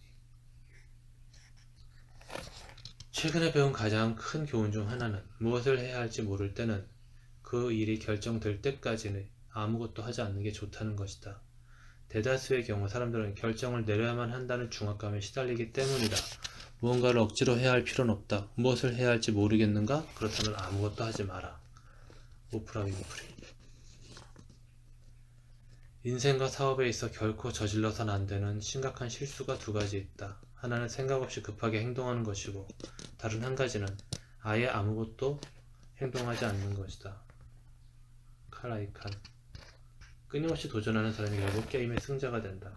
최근에 배운 가장 큰 교훈 중 하나는 무엇을 해야 할지 모를 때는 그 일이 결정될 때까지는 아무것도 하지 않는 게 좋다는 것이다. 대다수의 경우 사람들은 결정을 내려야만 한다는 중압감에 시달리기 때문이다. 무언가를 억지로 해야 할 필요는 없다. 무엇을 해야 할지 모르겠는가? 그렇다면 아무것도 하지 마라. 오프라 윈프리. 인생과 사업에 있어 결코 저질러선 안 되는 심각한 실수가 2가지 있다. 하나는 생각 없이 급하게 행동하는 것이고 다른 한 가지는 아예 아무것도 행동하지 않는 것이다. 칼 아이칸. 끊임없이 도전하는 사람이 결국 게임의 승자가 된다.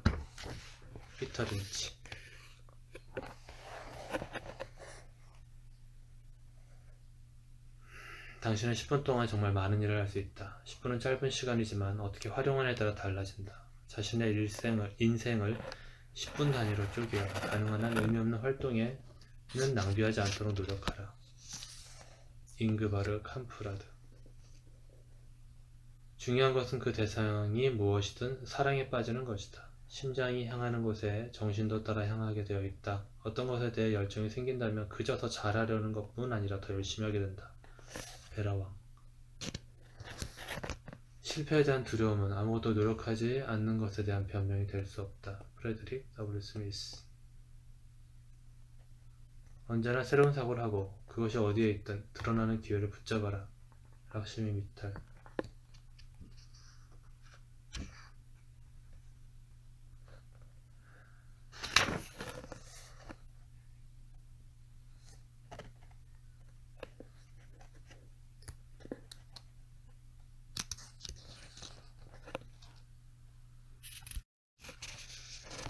피터 린치. 당신은 10분 동안 정말 많은 일을 할 수 있다. 10분은 짧은 시간이지만 어떻게 활용하냐에 따라 달라진다. 자신의 인생을 10분 단위로 쪼개어 가능한 한 의미 없는 활동에는 낭비하지 않도록 노력하라. 잉그바르 캄프라드. 중요한 것은 그 대상이 무엇이든 사랑에 빠지는 것이다. 심장이 향하는 곳에 정신도 따라 향하게 되어 있다. 어떤 것에 대해 열정이 생긴다면 그저 더 잘하려는 것뿐 아니라 더 열심히 하게 된다. 베라왕. 실패에 대한 두려움은 아무것도 노력하지 않는 것에 대한 변명이 될 수 없다. 프레드릭 W. 스미스. 언제나 새로운 사고를 하고 그것이 어디에 있든 드러나는 기회를 붙잡아라. 락시미 미탈.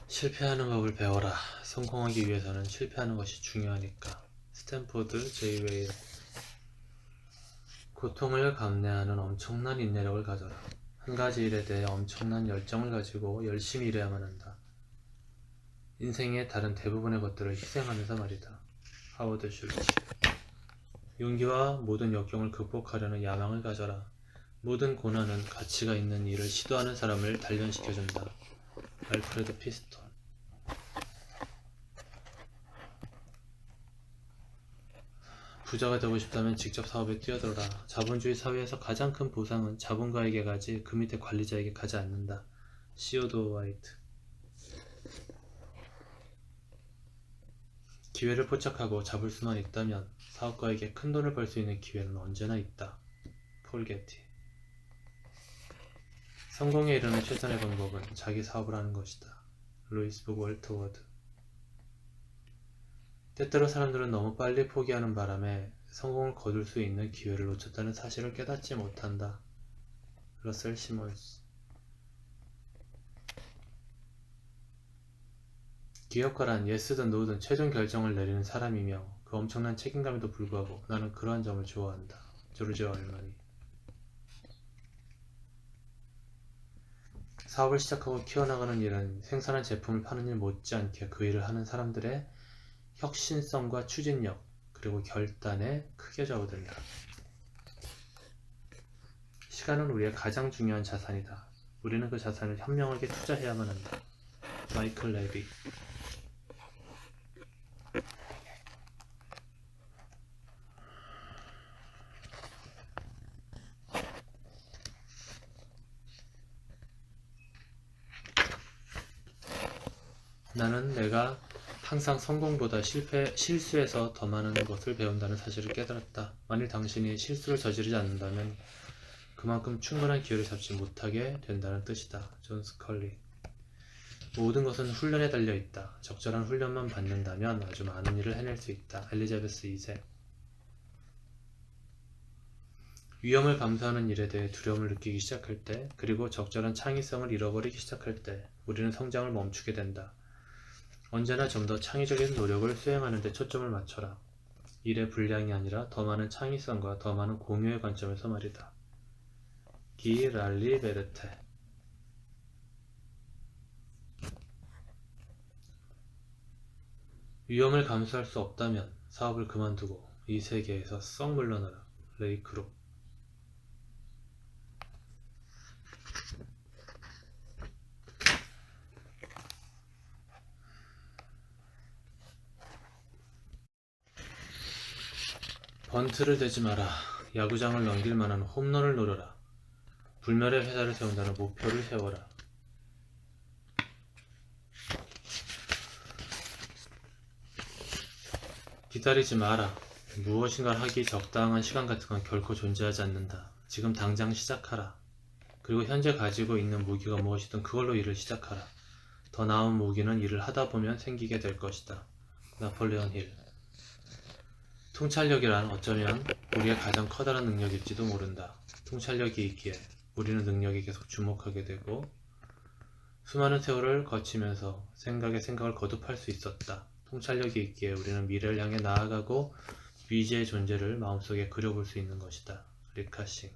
실패하는 법을 배워라. 성공하기 위해서는 실패하는 것이 중요하니까. 스탠포드 제이 웨일. 고통을 감내하는 엄청난 인내력을 가져라. 한 가지 일에 대해 엄청난 열정을 가지고 열심히 일해야만 한다. 인생의 다른 대부분의 것들을 희생하면서 말이다. 하워드 슐츠. 용기와 모든 역경을 극복하려는 야망을 가져라. 모든 고난은 가치가 있는 일을 시도하는 사람을 단련시켜준다. 알프레드 피스톤. 부자가 되고 싶다면 직접 사업에 뛰어들어라. 자본주의 사회에서 가장 큰 보상은 자본가에게 가지 그 밑에 관리자에게 가지 않는다. 시오도 화이트. 기회를 포착하고 잡을 수만 있다면 사업가에게 큰 돈을 벌 수 있는 기회는 언제나 있다. 폴 게티. 성공에 이르는 최선의 방법은 자기 사업을 하는 것이다. 루이스 북 월트워드. 때때로 사람들은 너무 빨리 포기하는 바람에 성공을 거둘 수 있는 기회를 놓쳤다는 사실을 깨닫지 못한다. 러셀 시몬스. 기업가란 예스든 노든 최종 결정을 내리는 사람이며 그 엄청난 책임감에도 불구하고 나는 그러한 점을 좋아한다. 조르지아 얼마니. 사업을 시작하고 키워나가는 일은 생산한 제품을 파는 일 못지않게 그 일을 하는 사람들의 혁신성과 추진력 그리고 결단에 크게 좌우된다. 시간은 우리의 가장 중요한 자산이다. 우리는 그 자산을 현명하게 투자해야만 한다. 마이클 레비. 나는 내가 항상 성공보다 실수에서 더 많은 것을 배운다는 사실을 깨달았다. 만일 당신이 실수를 저지르지 않는다면 그만큼 충분한 기회를 잡지 못하게 된다는 뜻이다. 존 스컬리. 모든 것은 훈련에 달려있다. 적절한 훈련만 받는다면 아주 많은 일을 해낼 수 있다. 엘리자베스 2세. 위험을 감수하는 일에 대해 두려움을 느끼기 시작할 때, 그리고 적절한 창의성을 잃어버리기 시작할 때 우리는 성장을 멈추게 된다. 언제나 좀 더 창의적인 노력을 수행하는 데 초점을 맞춰라. 일의 분량이 아니라 더 많은 창의성과 더 많은 공유의 관점에서 말이다. 기 랄리 베르테. 위험을 감수할 수 없다면 사업을 그만두고 이 세계에서 썩 물러나라. 레이 크록. 번트를 대지 마라. 야구장을 넘길 만한 홈런을 노려라. 불멸의 회사를 세운다는 목표를 세워라. 기다리지 마라. 무엇인가를 하기 적당한 시간 같은 건 결코 존재하지 않는다. 지금 당장 시작하라. 그리고 현재 가지고 있는 무기가 무엇이든 그걸로 일을 시작하라. 더 나은 무기는 일을 하다 보면 생기게 될 것이다. 나폴레온 힐. 통찰력이란 어쩌면 우리의 가장 커다란 능력일지도 모른다. 통찰력이 있기에 우리는 능력에 계속 주목하게 되고 수많은 세월을 거치면서 생각에 생각을 거듭할 수 있었다. 통찰력이 있기에 우리는 미래를 향해 나아가고 미지의 존재를 마음속에 그려볼 수 있는 것이다. 리카싱.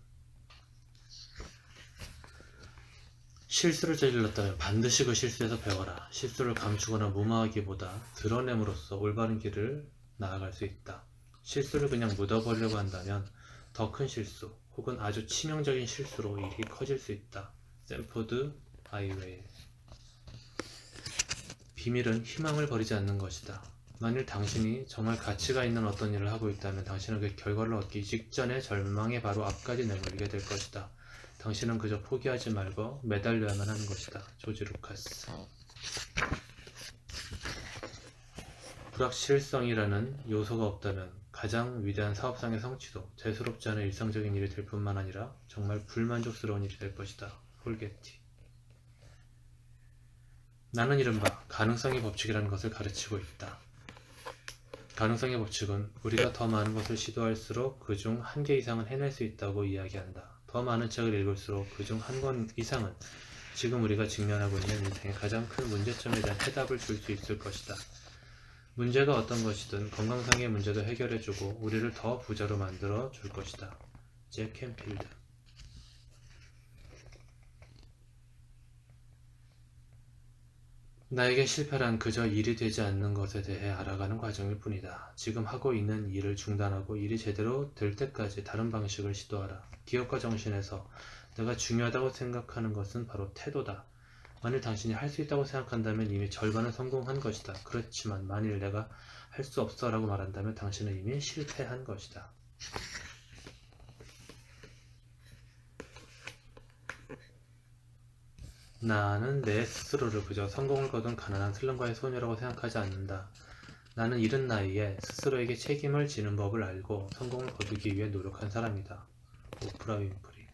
실수를 저질렀다면 반드시 그 실수에서 배워라. 실수를 감추거나 무마하기보다 드러냄으로써 올바른 길을 나아갈 수 있다. 실수를 그냥 묻어버리려고 한다면 더 큰 실수 혹은 아주 치명적인 실수로 일이 커질 수 있다. 샌포드 아이웨이. 비밀은 희망을 버리지 않는 것이다. 만일 당신이 정말 가치가 있는 어떤 일을 하고 있다면 당신은 그 결과를 얻기 직전에 절망의 바로 앞까지 내몰리게 될 것이다. 당신은 그저 포기하지 말고 매달려야만 하는 것이다. 조지 루카스. 불확실성이라는 요소가 없다면 가장 위대한 사업상의 성취도 대수롭지 않은 일상적인 일이 될 뿐만 아니라 정말 불만족스러운 일이 될 것이다. 홀게티. 나는 이른바 가능성의 법칙이라는 것을 가르치고 있다. 가능성의 법칙은 우리가 더 많은 것을 시도할수록 그중 한 개 이상은 해낼 수 있다고 이야기한다. 더 많은 책을 읽을수록 그중 한 권 이상은 지금 우리가 직면하고 있는 인생의 가장 큰 문제점에 대한 해답을 줄 수 있을 것이다. 문제가 어떤 것이든 건강상의 문제도 해결해주고 우리를 더 부자로 만들어 줄 것이다. 잭 캔필드. 나에게 실패란 그저 일이 되지 않는 것에 대해 알아가는 과정일 뿐이다. 지금 하고 있는 일을 중단하고 일이 제대로 될 때까지 다른 방식을 시도하라. 기업가 정신에서 내가 중요하다고 생각하는 것은 바로 태도다. 만일 당신이 할 수 있다고 생각한다면 이미 절반은 성공한 것이다. 그렇지만 만일 내가 할 수 없어 라고 말한다면 당신은 이미 실패한 것이다. 나는 내 스스로를 그저 성공을 거둔 가난한 슬럼가의 소녀라고 생각하지 않는다. 나는 이른 나이에 스스로에게 책임을 지는 법을 알고 성공을 거두기 위해 노력한 사람이다. 오프라 윈프리.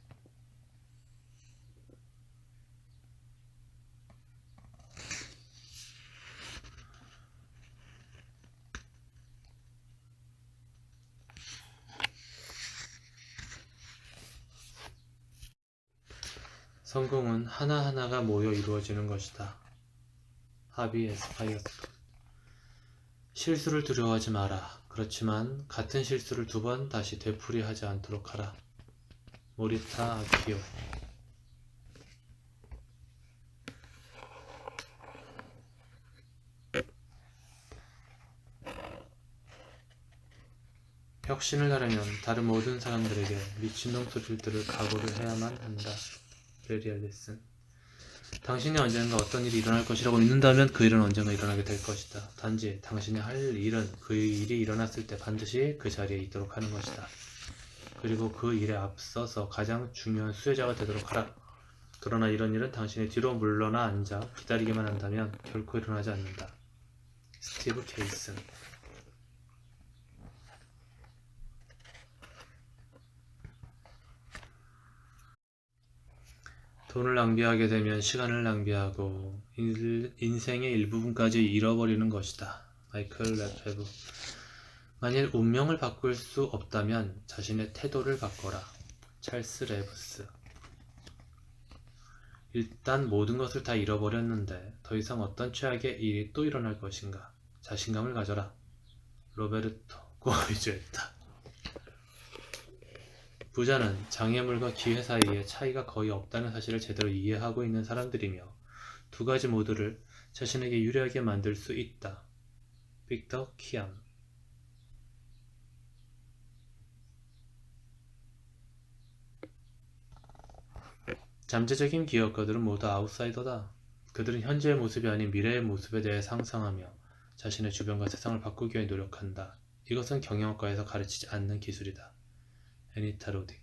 성공은 하나하나가 모여 이루어지는 것이다. 하비 에스파이어스. 실수를 두려워하지 마라. 그렇지만 같은 실수를 2번 다시 되풀이하지 않도록 하라. 모리타 아키오. 혁신을 하려면 다른 모든 사람들에게 미친놈 소리를 들을 각오를 해야만 한다. 레리알 레슨. 당신이 언젠가 어떤 일이 일어날 것이라고 믿는다면 그 일은 언젠가 일어나게 될 것이다. 단지 당신이 할 일은 그 일이 일어났을 때 반드시 그 자리에 있도록 하는 것이다. 그리고 그 일에 앞서서 가장 중요한 수혜자가 되도록 하라. 그러나 이런 일은 당신이 뒤로 물러나 앉아 기다리기만 한다면 결코 일어나지 않는다. 스티브 케이슨. 돈을 낭비하게 되면 시간을 낭비하고 인생의 일부분까지 잃어버리는 것이다. 마이클 레페브. 만일 운명을 바꿀 수 없다면 자신의 태도를 바꿔라. 찰스 레브스. 일단 모든 것을 다 잃어버렸는데 더 이상 어떤 최악의 일이 또 일어날 것인가. 자신감을 가져라. 로베르토 고이즈에타. 부자는 장애물과 기회 사이에 차이가 거의 없다는 사실을 제대로 이해하고 있는 사람들이며 2가지 모두를 자신에게 유리하게 만들 수 있다. 빅터 키암. 잠재적인 기업가들은 모두 아웃사이더다. 그들은 현재의 모습이 아닌 미래의 모습에 대해 상상하며 자신의 주변과 세상을 바꾸기 위해 노력한다. 이것은 경영학과에서 가르치지 않는 기술이다. 애니타 로딕.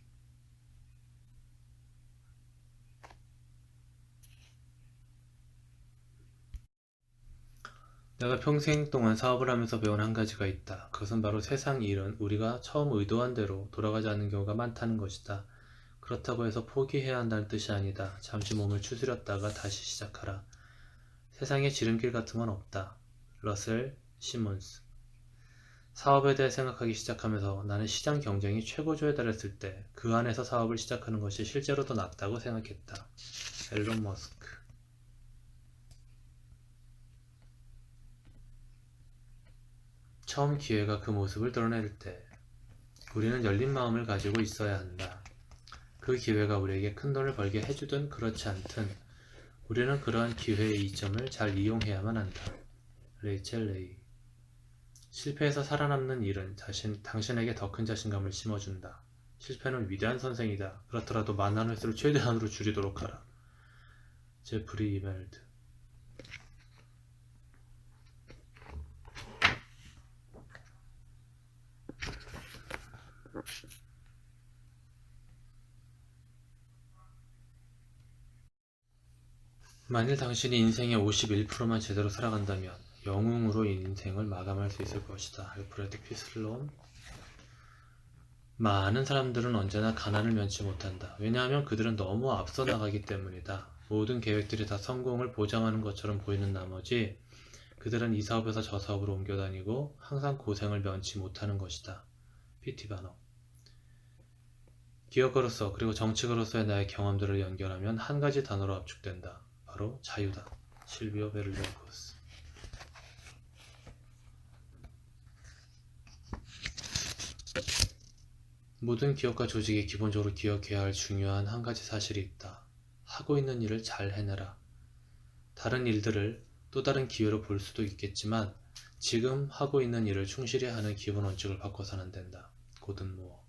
내가 평생 동안 사업을 하면서 배운 한 가지가 있다. 그것은 바로 세상 일은 우리가 처음 의도한 대로 돌아가지 않는 경우가 많다는 것이다. 그렇다고 해서 포기해야 한다는 뜻이 아니다. 잠시 몸을 추스렸다가 다시 시작하라. 세상에 지름길 같은 건 없다. 러셀 시몬스. 사업에 대해 생각하기 시작하면서 나는 시장 경쟁이 최고조에 달했을 때 그 안에서 사업을 시작하는 것이 실제로 더 낫다고 생각했다. 앨런 머스크. 처음 기회가 그 모습을 드러낼 때 우리는 열린 마음을 가지고 있어야 한다. 그 기회가 우리에게 큰 돈을 벌게 해주든 그렇지 않든 우리는 그러한 기회의 이점을 잘 이용해야만 한다. 레이첼 레이. 실패에서 살아남는 일은 당신에게 더 큰 자신감을 심어준다. 실패는 위대한 선생이다. 그렇더라도 만난 횟수를 최대한으로 줄이도록 하라. 제프리 이멜드. 만일 당신이 인생의 51%만 제대로 살아간다면 영웅으로 인생을 마감할 수 있을 것이다. 알프레드 퀴슬론. 많은 사람들은 언제나 가난을 면치 못한다. 왜냐하면 그들은 너무 앞서 나가기 때문이다. 모든 계획들이 다 성공을 보장하는 것처럼 보이는 나머지 그들은 이 사업에서 저 사업으로 옮겨다니고 항상 고생을 면치 못하는 것이다. PT 바너. 기업가로서 그리고 정치가로서의 나의 경험들을 연결하면 한 가지 단어로 압축된다. 바로 자유다. 실비오 베를리오코스. 모든 기업과 조직이 기본적으로 기억해야 할 중요한 한 가지 사실이 있다. 하고 있는 일을 잘 해내라. 다른 일들을 또 다른 기회로 볼 수도 있겠지만 지금 하고 있는 일을 충실히 하는 기본 원칙을 바꿔서는 안 된다. 고든 모어.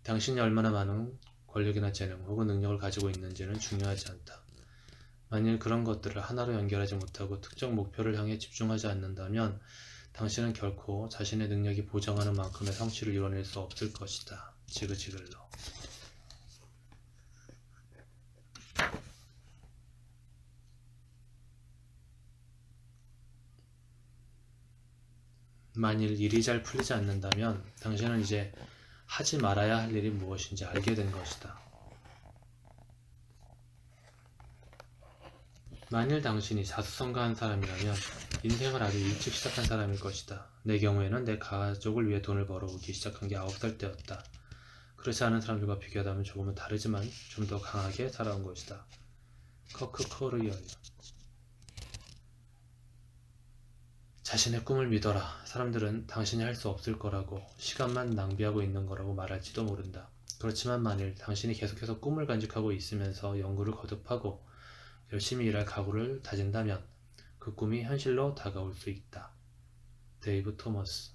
당신이 얼마나 많은 권력이나 재능 혹은 능력을 가지고 있는지는 중요하지 않다. 만일 그런 것들을 하나로 연결하지 못하고 특정 목표를 향해 집중하지 않는다면 당신은 결코 자신의 능력이 보장하는 만큼의 성취를 이뤄낼 수 없을 것이다. 지그지글러. 만일 일이 잘 풀리지 않는다면 당신은 이제 하지 말아야 할 일이 무엇인지 알게 된 것이다. 만일 당신이 자수성가한 사람이라면 인생을 아주 일찍 시작한 사람일 것이다. 내 경우에는 내 가족을 위해 돈을 벌어오기 시작한 게 9살 때였다. 그렇지 않은 사람들과 비교하다면 조금은 다르지만 좀 더 강하게 살아온 것이다. 커크 코르이얼. 자신의 꿈을 믿어라. 사람들은 당신이 할 수 없을 거라고, 시간만 낭비하고 있는 거라고 말할지도 모른다. 그렇지만 만일 당신이 계속해서 꿈을 간직하고 있으면서 연구를 거듭하고 열심히 일할 각오를 다진다면 그 꿈이 현실로 다가올 수 있다. 데이브 토머스.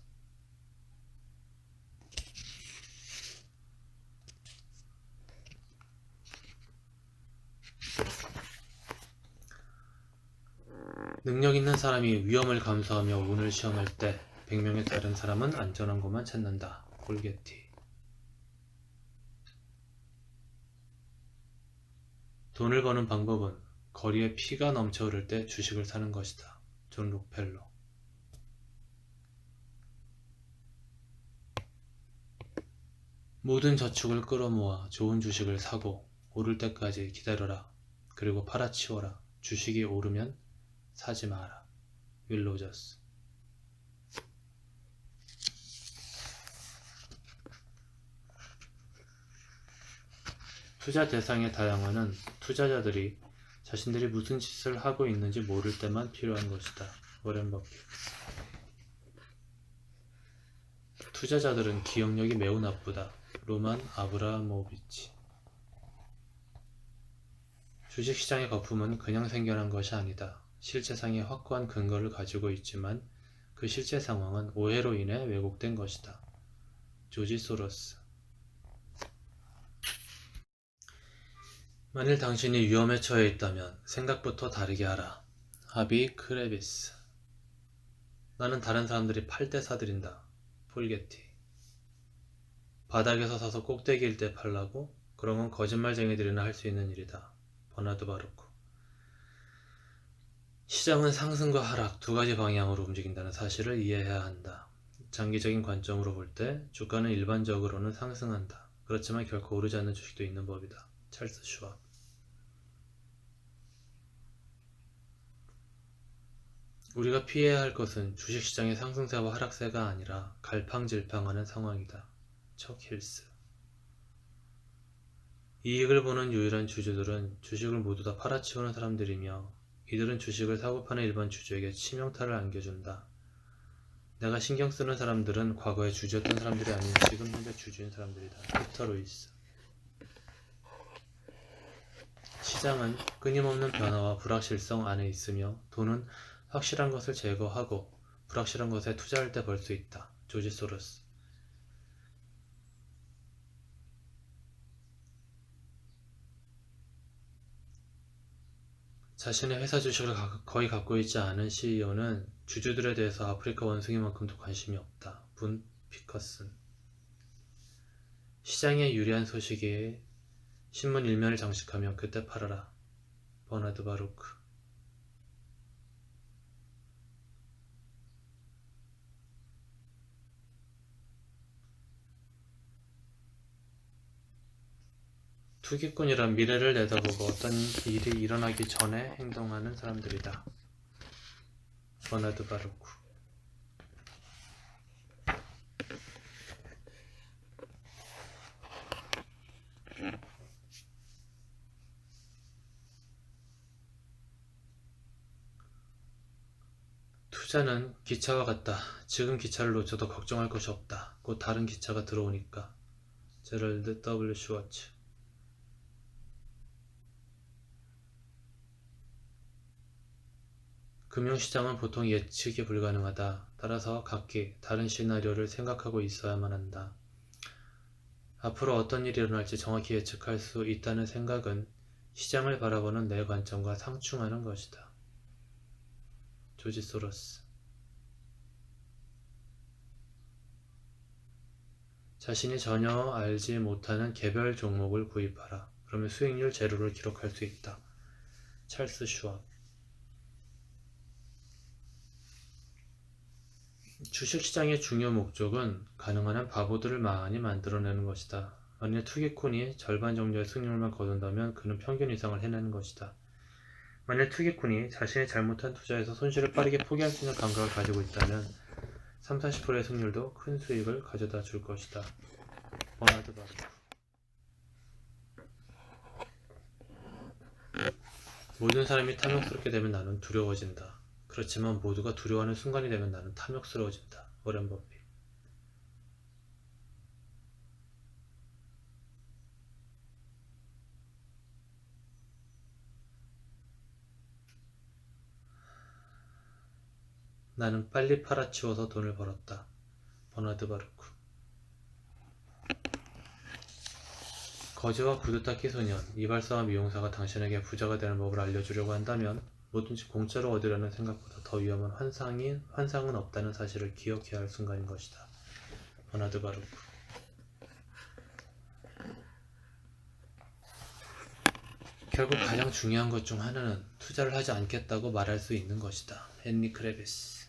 능력 있는 사람이 위험을 감수하며 운을 시험할 때 100명의 다른 사람은 안전한 곳만 찾는다. 폴게티. 돈을 버는 방법은 거리에 피가 넘쳐 흐를 때 주식을 사는 것이다. 존 록펠러. 모든 저축을 끌어모아 좋은 주식을 사고 오를 때까지 기다려라. 그리고 팔아치워라. 주식이 오르면 사지 마라. 윌 로저스. 투자 대상의 다양화는 투자자들이 자신들이 무슨 짓을 하고 있는지 모를 때만 필요한 것이다. 워렌 버핏. 투자자들은 기억력이 매우 나쁘다. 로만 아브라모비치. 주식시장의 거품은 그냥 생겨난 것이 아니다. 실제상의 확고한 근거를 가지고 있지만 그 실제 상황은 오해로 인해 왜곡된 것이다. 조지 소로스. 만일 당신이 위험에 처해 있다면 생각부터 다르게 하라. 하비 크레비스. 나는 다른 사람들이 팔 때 사들인다. 폴게티. 바닥에서 사서 꼭대기일 때 팔라고? 그런 건 거짓말쟁이들이나 할 수 있는 일이다. 버나드 바루크. 시장은 상승과 하락 두 가지 방향으로 움직인다는 사실을 이해해야 한다. 장기적인 관점으로 볼 때 주가는 일반적으로는 상승한다. 그렇지만 결코 오르지 않는 주식도 있는 법이다. 찰스 슈왑. 우리가 피해야 할 것은 주식시장의 상승세와 하락세가 아니라 갈팡질팡하는 상황이다. 척 힐스. 이익을 보는 유일한 주주들은 주식을 모두 다 팔아치우는 사람들이며 이들은 주식을 사고 파는 일반 주주에게 치명타를 안겨준다. 내가 신경 쓰는 사람들은 과거에 주주였던 사람들이 아닌 지금 현재 주주인 사람들이다. 빅터 루이스. 시장은 끊임없는 변화와 불확실성 안에 있으며 돈은 확실한 것을 제거하고 불확실한 것에 투자할 때 벌 수 있다. 조지 소로스. 자신의 회사 주식을 거의 갖고 있지 않은 CEO는 주주들에 대해서 아프리카 원숭이만큼도 관심이 없다. 분 피커슨. 시장에 유리한 소식에 신문 일면을 장식하면 그때 팔아라. 버나드 바루크. 투기꾼이란 미래를 내다보고 어떤 일이 일어나기 전에 행동하는 사람들이다. 버나드 바루크. 투자는 기차와 같다. 지금 기차를 놓쳐도 걱정할 것이 없다. 곧 다른 기차가 들어오니까. 제럴드 W. 슈워츠. 금융시장은 보통 예측이 불가능하다. 따라서 각기 다른 시나리오를 생각하고 있어야만 한다. 앞으로 어떤 일이 일어날지 정확히 예측할 수 있다는 생각은 시장을 바라보는 내 관점과 상충하는 것이다. 조지 소로스. 자신이 전혀 알지 못하는 개별 종목을 구입하라. 그러면 수익률 제로를 기록할 수 있다. 찰스 슈왑. 주식시장의 중요 목적은 가능한 한 바보들을 많이 만들어내는 것이다. 만일 투기꾼이 절반 정도의 수익률만 거둔다면 그는 평균 이상을 해내는 것이다. 만일 투기꾼이 자신이 잘못한 투자에서 손실을 빠르게 포기할 수 있는 감각을 가지고 있다면 30~40%의 승률도 큰 수익을 가져다 줄 것이다. 버나드 바루크. 모든 사람이 탐욕스럽게 되면 나는 두려워진다. 그렇지만 모두가 두려워하는 순간이 되면 나는 탐욕스러워진다. 워렌 버핏. 나는 빨리 팔아치워서 돈을 벌었다. 버나드 바루크. 거지와 구두닦이 소년, 이발사와 미용사가 당신에게 부자가 되는 법을 알려주려고 한다면 뭐든지 공짜로 얻으려는 생각보다 더 위험한 환상은 없다는 사실을 기억해야 할 순간인 것이다. 버나드 바루크. 결국 가장 중요한 것 중 하나는 투자를 하지 않겠다고 말할 수 있는 것이다. 헨리 크레비스.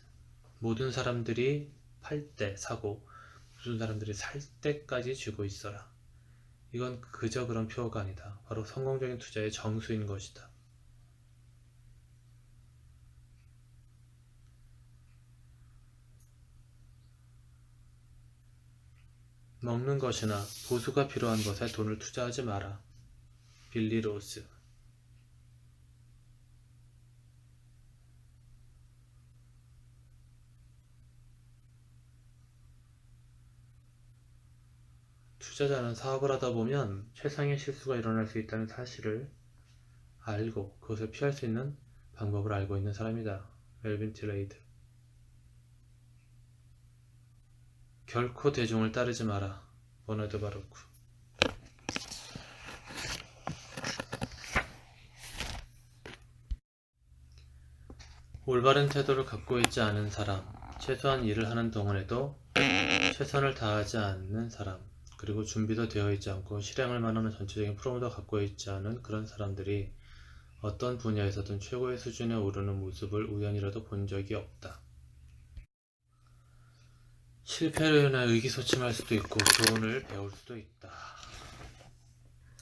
모든 사람들이 팔 때 사고 모든 사람들이 살 때까지 쥐고 있어라. 이건 그저 그런 표어가 아니다. 바로 성공적인 투자의 정수인 것이다. 먹는 것이나 보수가 필요한 것에 돈을 투자하지 마라. 빌리 로스. 투자자는 사업을 하다 보면 최상의 실수가 일어날 수 있다는 사실을 알고 그것을 피할 수 있는 방법을 알고 있는 사람이다. 멜빈 틸레이드. 결코 대중을 따르지 마라. 버나드 바루크. 올바른 태도를 갖고 있지 않은 사람, 최소한 일을 하는 동안에도 최선을 다하지 않는 사람, 그리고 준비도 되어 있지 않고 실행할 만한 전체적인 프로그램도 갖고 있지 않은 그런 사람들이 어떤 분야에서든 최고의 수준에 오르는 모습을 우연이라도 본 적이 없다. 실패로 인해 의기소침할 수도 있고 교훈을 배울 수도 있다.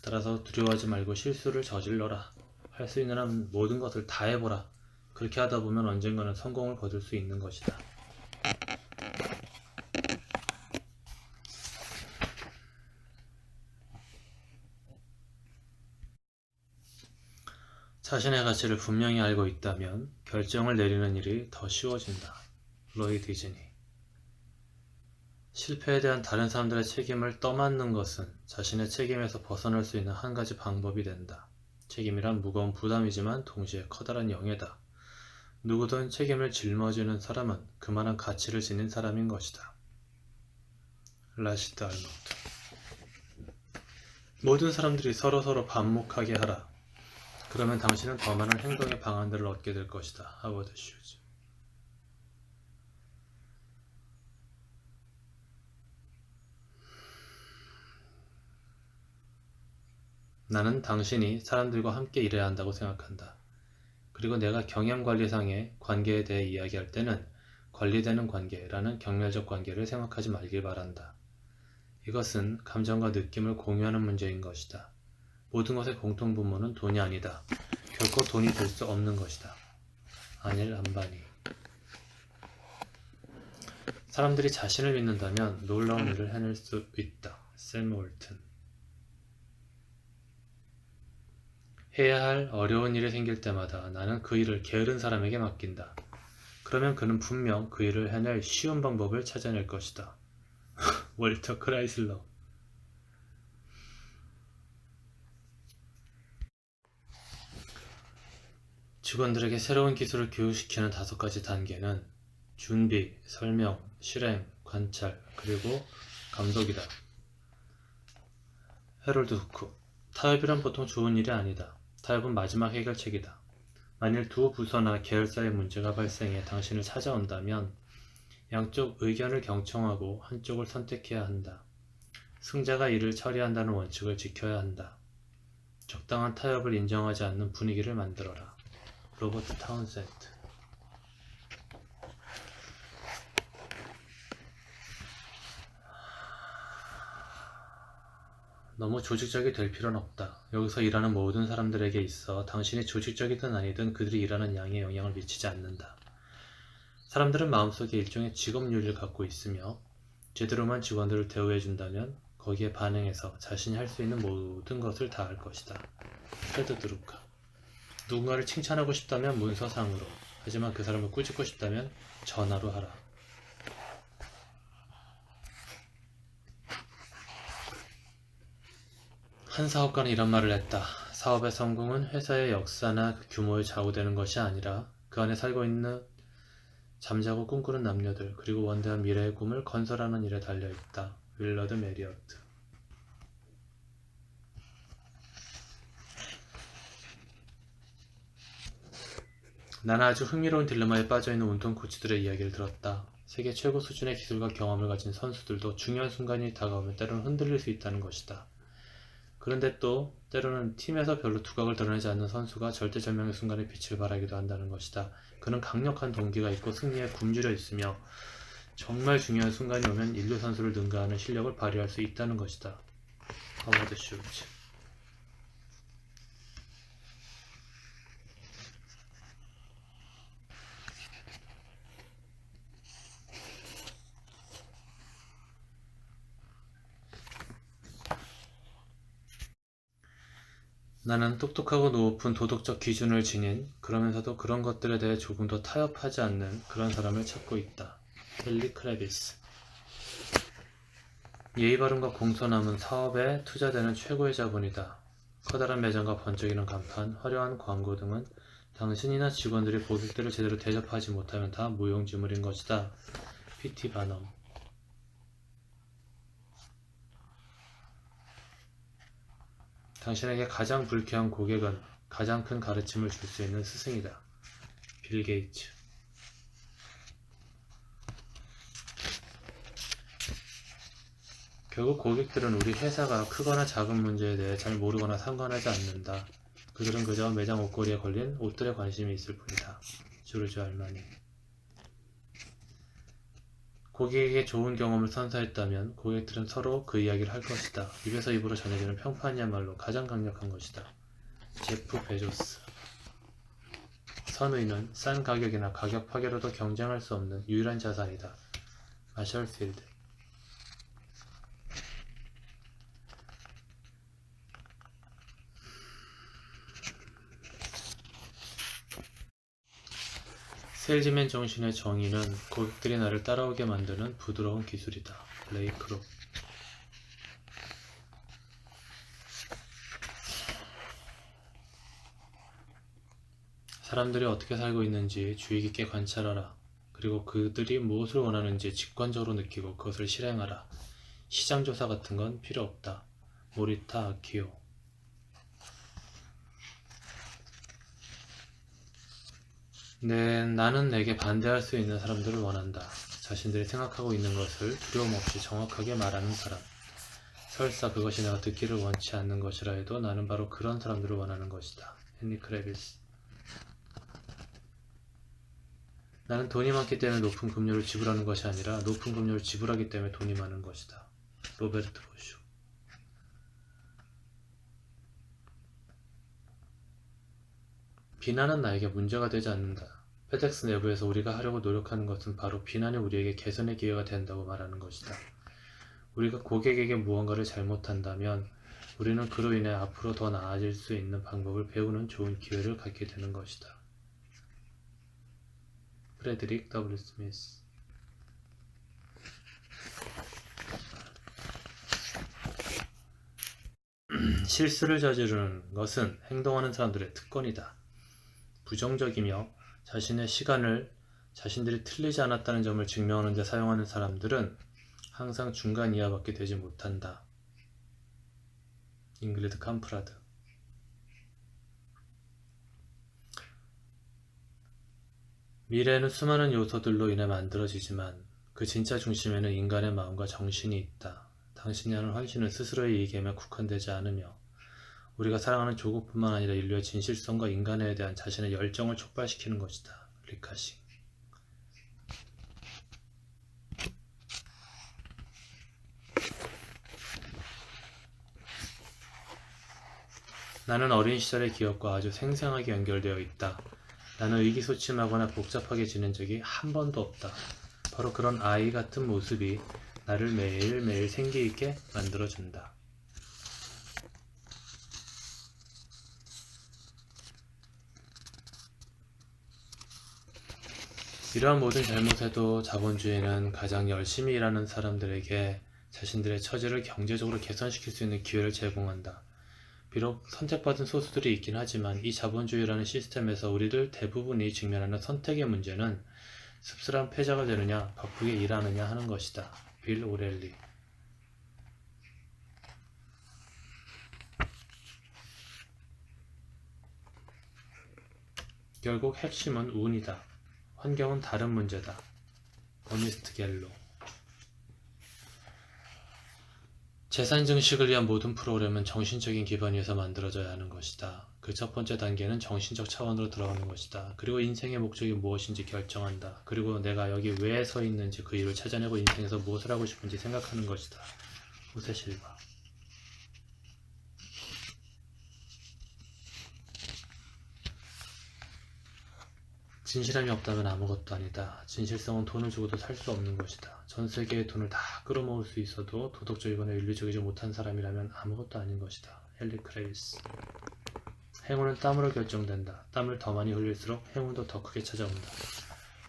따라서 두려워하지 말고 실수를 저질러라. 할 수 있는 한 모든 것을 다 해보라. 그렇게 하다 보면 언젠가는 성공을 거둘 수 있는 것이다. 자신의 가치를 분명히 알고 있다면 결정을 내리는 일이 더 쉬워진다. 로이 디즈니. 실패에 대한 다른 사람들의 책임을 떠맡는 것은 자신의 책임에서 벗어날 수 있는 한 가지 방법이 된다. 책임이란 무거운 부담이지만 동시에 커다란 영예다. 누구든 책임을 짊어지는 사람은 그만한 가치를 지닌 사람인 것이다. 라시드 알노트. 모든 사람들이 서로서로 반목하게 하라. 그러면 당신은 더 많은 행동의 방안들을 얻게 될 것이다. 하워드 슈즈. 나는 당신이 사람들과 함께 일해야 한다고 생각한다. 그리고 내가 경영관리상의 관계에 대해 이야기할 때는 관리되는 관계라는 경멸적 관계를 생각하지 말길 바란다. 이것은 감정과 느낌을 공유하는 문제인 것이다. 모든 것의 공통분모는 돈이 아니다. 결코 돈이 될 수 없는 것이다. 아닐 암바니. 사람들이 자신을 믿는다면 놀라운 일을 해낼 수 있다. 샘 월튼. 해야 할 어려운 일이 생길 때마다 나는 그 일을 게으른 사람에게 맡긴다. 그러면 그는 분명 그 일을 해낼 쉬운 방법을 찾아낼 것이다. 월터 크라이슬러. 직원들에게 새로운 기술을 교육시키는 5가지 단계는 준비, 설명, 실행, 관찰, 그리고 감독이다. 해롤드 후크. 타협이란 보통 좋은 일이 아니다. 타협은 마지막 해결책이다. 만일 두 부서나 계열사의 문제가 발생해 당신을 찾아온다면 양쪽 의견을 경청하고 한쪽을 선택해야 한다. 승자가 이를 처리한다는 원칙을 지켜야 한다. 적당한 타협을 인정하지 않는 분위기를 만들어라. 로버트 타운센드. 너무 조직적이 될 필요는 없다. 여기서 일하는 모든 사람들에게 있어 당신이 조직적이든 아니든 그들이 일하는 양에 영향을 미치지 않는다. 사람들은 마음속에 일종의 직업윤리를 갖고 있으며 제대로만 직원들을 대우해준다면 거기에 반응해서 자신이 할 수 있는 모든 것을 다 할 것이다. 테드 드루카. 누군가를 칭찬하고 싶다면 문서상으로, 하지만 그 사람을 꾸짖고 싶다면 전화로 하라. 한 사업가는 이런 말을 했다. 사업의 성공은 회사의 역사나 그 규모에 좌우되는 것이 아니라 그 안에 살고 있는 잠자고 꿈꾸는 남녀들, 그리고 원대한 미래의 꿈을 건설하는 일에 달려있다. 윌러드 메리어트. 나는 아주 흥미로운 딜레마에 빠져있는 운동 코치들의 이야기를 들었다. 세계 최고 수준의 기술과 경험을 가진 선수들도 중요한 순간이 다가오면 때로는 흔들릴 수 있다는 것이다. 그런데 또 때로는 팀에서 별로 두각을 드러내지 않는 선수가 절대절명의 순간에 빛을 발하기도 한다는 것이다. 그는 강력한 동기가 있고 승리에 굶주려 있으며 정말 중요한 순간이 오면 인류 선수를 능가하는 실력을 발휘할 수 있다는 것이다. 하워드 슐츠. 나는 똑똑하고 높은 도덕적 기준을 지닌, 그러면서도 그런 것들에 대해 조금 더 타협하지 않는 그런 사람을 찾고 있다. 헨리 크레비스. 예의 바름과 공손함은 사업에 투자되는 최고의 자본이다. 커다란 매장과 번쩍이는 간판, 화려한 광고 등은 당신이나 직원들이 고객들을 제대로 대접하지 못하면 다 무용지물인 것이다. P.T. 바넘. 당신에게 가장 불쾌한 고객은 가장 큰 가르침을 줄 수 있는 스승이다. 빌 게이츠. 결국 고객들은 우리 회사가 크거나 작은 문제에 대해 잘 모르거나 상관하지 않는다. 그들은 그저 매장 옷걸이에 걸린 옷들에 관심이 있을 뿐이다. 조르주 알마니. 고객에게 좋은 경험을 선사했다면 고객들은 서로 그 이야기를 할 것이다. 입에서 입으로 전해지는 평판이야말로 가장 강력한 것이다. 제프 베조스. 선의는 싼 가격이나 가격 파괴로도 경쟁할 수 없는 유일한 자산이다. 마셜 필드. 세일즈맨 정신의 정의는 고객들이 나를 따라오게 만드는 부드러운 기술이다. 레이 크롭. 사람들이 어떻게 살고 있는지 주의 깊게 관찰하라. 그리고 그들이 무엇을 원하는지 직관적으로 느끼고 그것을 실행하라. 시장조사 같은 건 필요 없다. 모리타 아키오. 나는 내게 반대할 수 있는 사람들을 원한다. 자신들이 생각하고 있는 것을 두려움 없이 정확하게 말하는 사람. 설사 그것이 내가 듣기를 원치 않는 것이라 해도 나는 바로 그런 사람들을 원하는 것이다. 헨리 크레비스. 나는 돈이 많기 때문에 높은 금료를 지불하는 것이 아니라 높은 금료를 지불하기 때문에 돈이 많은 것이다. 로베르트 보슈. 비난은 나에게 문제가 되지 않는다. 페덱스 내부에서 우리가 하려고 노력하는 것은 바로 비난이 우리에게 개선의 기회가 된다고 말하는 것이다. 우리가 고객에게 무언가를 잘못한다면 우리는 그로 인해 앞으로 더 나아질 수 있는 방법을 배우는 좋은 기회를 갖게 되는 것이다. 프레드릭 W. 스미스. 실수를 저지르는 것은 행동하는 사람들의 특권이다. 부정적이며 자신의 시간을 자신들이 틀리지 않았다는 점을 증명하는 데 사용하는 사람들은 항상 중간 이하밖에 되지 못한다. 잉글리드 캄프라드. 미래는 수많은 요소들로 인해 만들어지지만 그 진짜 중심에는 인간의 마음과 정신이 있다. 당신이 하는 헌신은 스스로의 이익에만 국한되지 않으며 우리가 사랑하는 조국뿐만 아니라 인류의 진실성과 인간에 대한 자신의 열정을 촉발시키는 것이다. 리카싱. 나는 어린 시절의 기억과 아주 생생하게 연결되어 있다. 나는 의기소침하거나 복잡하게 지낸 적이 한 번도 없다. 바로 그런 아이 같은 모습이 나를 매일매일 생기있게 만들어준다. 이러한 모든 잘못에도 자본주의는 가장 열심히 일하는 사람들에게 자신들의 처지를 경제적으로 개선시킬 수 있는 기회를 제공한다. 비록 선택받은 소수들이 있긴 하지만 이 자본주의라는 시스템에서 우리들 대부분이 직면하는 선택의 문제는 씁쓸한 패자가 되느냐 바쁘게 일하느냐 하는 것이다. 빌 오렐리. 결국 핵심은 운이다. 환경은 다른 문제다. 어니스트 갤로. 재산 증식을 위한 모든 프로그램은 정신적인 기반 위에서 만들어져야 하는 것이다. 그 첫 번째 단계는 정신적 차원으로 들어가는 것이다. 그리고 인생의 목적이 무엇인지 결정한다. 그리고 내가 여기 왜 서 있는지 그 이유를 찾아내고 인생에서 무엇을 하고 싶은지 생각하는 것이다. 호세 실바. 진실함이 없다면 아무것도 아니다. 진실성은 돈을 주고도 살 수 없는 것이다. 전 세계의 돈을 다 끌어모을 수 있어도 도덕적이거나 윤리적이지 못한 사람이라면 아무것도 아닌 것이다. 헨리 크레이스. 행운은 땀으로 결정된다. 땀을 더 많이 흘릴수록 행운도 더 크게 찾아온다.